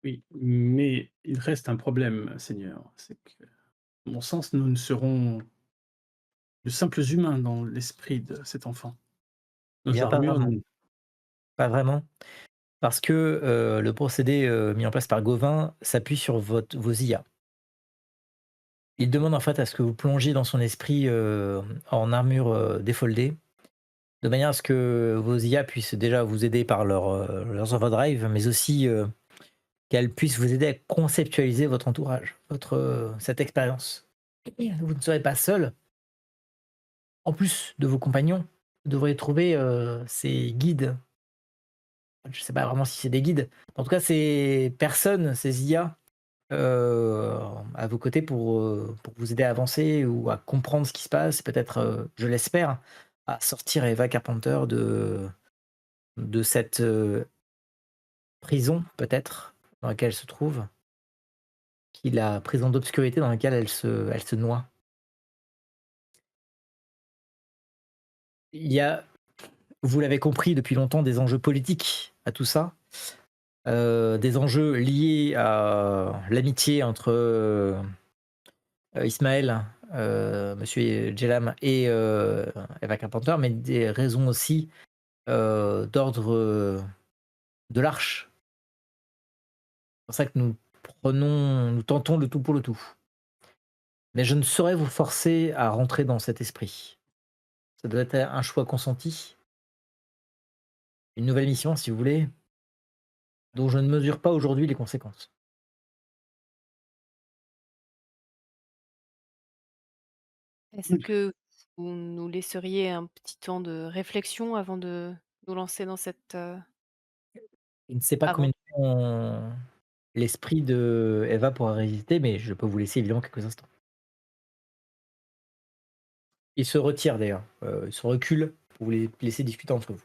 Oui, mais il reste un problème, Seigneur. C'est que, à mon sens, nous ne serons de simples humains dans l'esprit de cet enfant. Eh Nos bien, pas armures vraiment, ne pas vraiment, parce que, le procédé, mis en place par Gauvin s'appuie sur vos IA. Il demande en fait à ce que vous plongiez dans son esprit, en armure, défoldée, de manière à ce que vos IA puissent déjà vous aider par leurs overdrive, mais aussi, qu'elles puissent vous aider à conceptualiser votre entourage, cette expérience. Vous ne serez pas seul. En plus de vos compagnons, vous devrez trouver, ces guides. Je ne sais pas vraiment si c'est des guides. En tout cas, ces personnes, ces IA, heu, à vos côtés pour vous aider à avancer ou à comprendre ce qui se passe, peut-être, je l'espère, à sortir Eva Carpenter de cette, prison peut-être dans laquelle elle se trouve, qui est la prison d'obscurité dans laquelle elle se noie. Il y a, vous l'avez compris depuis longtemps, des enjeux politiques à tout ça, des enjeux liés à l'amitié entre, Ismaël, monsieur Djelam et Eva Carpenter, mais des raisons aussi, d'ordre, de l'Arche. C'est pour ça que nous tentons le tout pour le tout. Mais je ne saurais vous forcer à rentrer dans cet esprit. Ça doit être un choix consenti, une nouvelle mission si vous voulez, dont je ne mesure pas aujourd'hui les conséquences. Est-ce que vous nous laisseriez un petit temps de réflexion avant de nous lancer dans cette, Je ne sais pas combien aventure? de temps l'esprit de Eva pourra résister, mais je peux vous laisser évidemment quelques instants. Il se retire d'ailleurs, il se recule pour vous laisser discuter entre vous.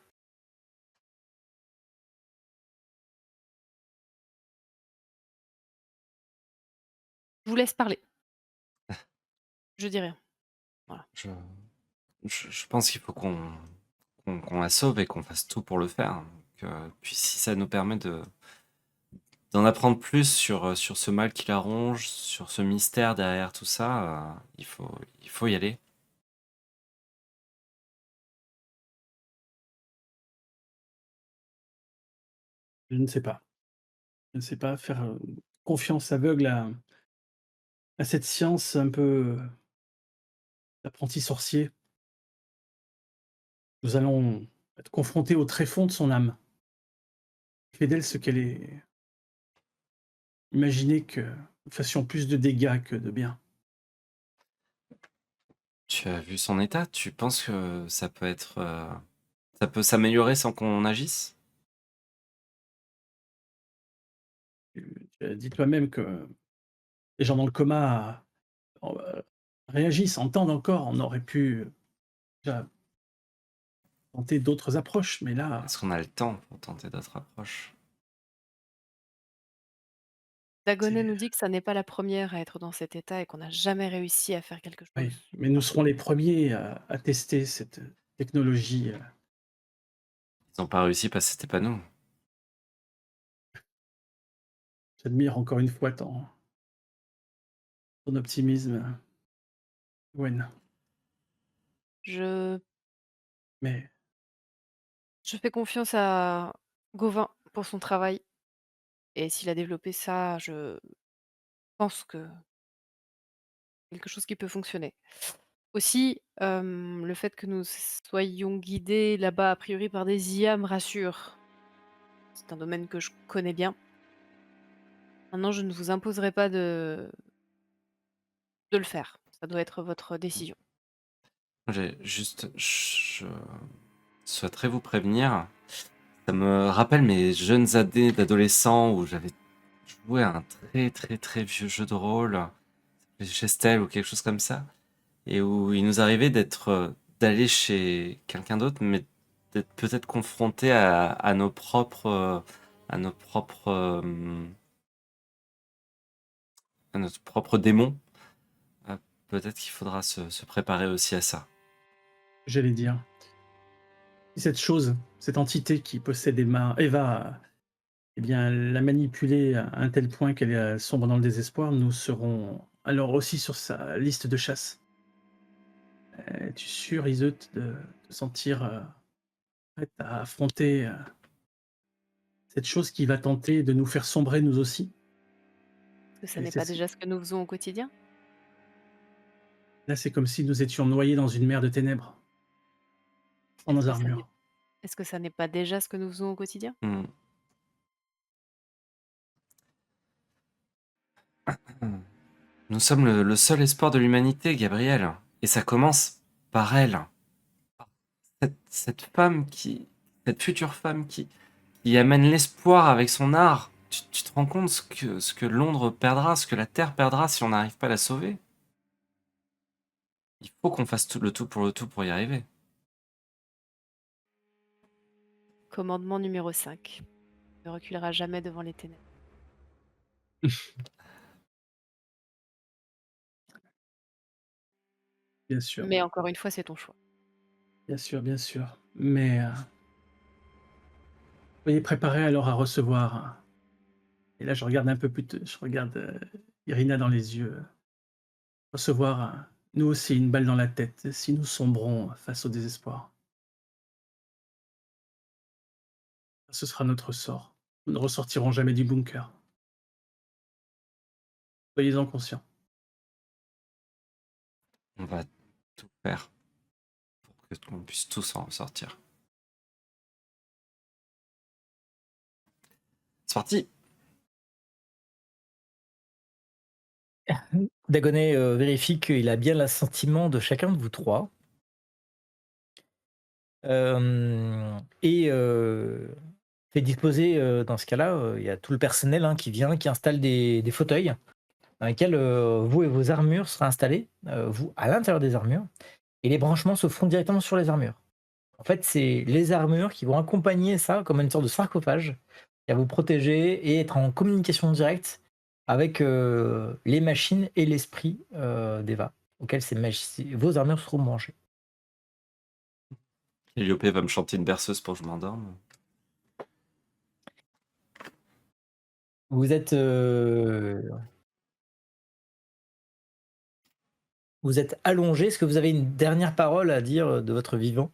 Je vous laisse parler. Je dis rien. Voilà. Je, je pense qu'il faut qu'on la sauve et qu'on fasse tout pour le faire. Puis si ça nous permet d'en apprendre plus sur ce mal qui la ronge, sur ce mystère derrière tout ça, il faut y aller. je ne sais pas. Je ne sais pas faire, confiance aveugle à cette science un peu, d'apprenti sorcier. Nous allons être confrontés au tréfonds de son âme. Fait d'elle ce qu'elle est. Imaginez que nous fassions plus de dégâts que de bien. Tu as vu son état? Tu penses que ça peut s'améliorer sans qu'on agisse? Tu as dit toi-même que les gens dans le coma, réagissent, entendent encore. On aurait pu déjà tenter d'autres approches, mais là, Est-ce qu'on a le temps pour tenter d'autres approches? Dagonet c'est nous dit que ça n'est pas la première à être dans cet état et qu'on n'a jamais réussi à faire quelque oui, chose. mais nous serons les premiers à tester cette technologie. Ils n'ont pas réussi parce que c'était pas nous. J'admire encore une fois ton Ton optimisme, Gwen. Je, Mais je fais confiance à Gauvin pour son travail. Et s'il a développé ça, je pense que quelque chose qui peut fonctionner. Aussi, le fait que nous soyons guidés là-bas, a priori, par des IA me rassure. C'est un domaine que je connais bien. Maintenant, je ne vous imposerai pas de le faire. Ça doit être votre décision. Je souhaiterais vous prévenir. Ça me rappelle mes jeunes années d'adolescent où j'avais joué à un très très très vieux jeu de rôle, Gestel ou quelque chose comme ça, et où il nous arrivait d'aller chez quelqu'un d'autre, mais d'être peut-être confronté à nos propres à nos propres à notre propre démon. Euh, Peut-être qu'il faudra se préparer aussi à ça. j'allais dire, si cette chose, cette entité qui possède Eva, eh bien, la manipuler à un tel point qu'elle sombre dans le désespoir, nous serons alors aussi sur sa liste de chasse. Es-tu sûr, Iseut, de te sentir prête à affronter cette chose qui va tenter de nous faire sombrer nous aussi? Est-ce que ça Et n'est pas déjà ce que nous faisons au quotidien? là, c'est comme si nous étions noyés dans une mer de ténèbres, sans Est-ce nos que ça n'est armures. est-ce que ça n'est pas déjà ce que nous faisons au quotidien? Hmm. Nous sommes le seul espoir de l'humanité, Gabriel. Et ça commence par elle. Cette femme cette future femme qui amène l'espoir avec son art. Tu te rends compte ce que Londres perdra, ce que la Terre perdra si on n'arrive pas à la sauver? Il faut qu'on fasse le tout pour y arriver. Commandement numéro 5. Ne reculera jamais devant les ténèbres. Bien sûr, Mais encore une fois, c'est ton choix. bien sûr, bien sûr. Mais soyez préparés alors à recevoir. Et là, je regarde un peu plus, je regarde Irina dans les yeux. Recevoir, nous aussi, une balle dans la tête si nous sombrons face au désespoir. Ce sera notre sort. Nous ne ressortirons jamais du bunker. Soyez-en conscients. On va tout faire pour qu'on puisse tous en sortir. C'est parti! Dagonet vérifie qu'il a bien l'assentiment de chacun de vous trois. Et fait disposer, dans ce cas-là, il y a tout le personnel hein, qui vient, qui installe des fauteuils dans lesquels vous et vos armures serez installés, vous à l'intérieur des armures, et les branchements se font directement sur les armures. En fait, c'est les armures qui vont accompagner ça comme une sorte de sarcophage, qui va vous protéger et être en communication directe avec les machines et l'esprit d'Eva, auxquels vos armures seront branchées. Eliopé va me chanter une berceuse pour que je m'endorme. Vous êtes, vous êtes allongé. Est-ce que vous avez une dernière parole à dire de votre vivant?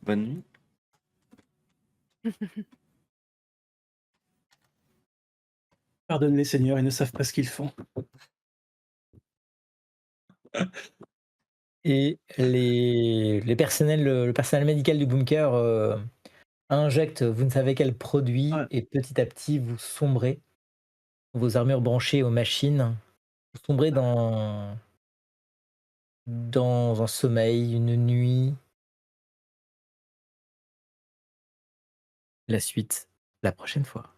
Bonne nuit. Pardonne les seigneurs, ils ne savent pas ce qu'ils font. Et le personnel médical du bunker injecte vous ne savez quel produit Ouais. et petit à petit vous sombrez, vos armures branchées aux machines, vous sombrez dans un sommeil, une nuit. La suite, la prochaine fois.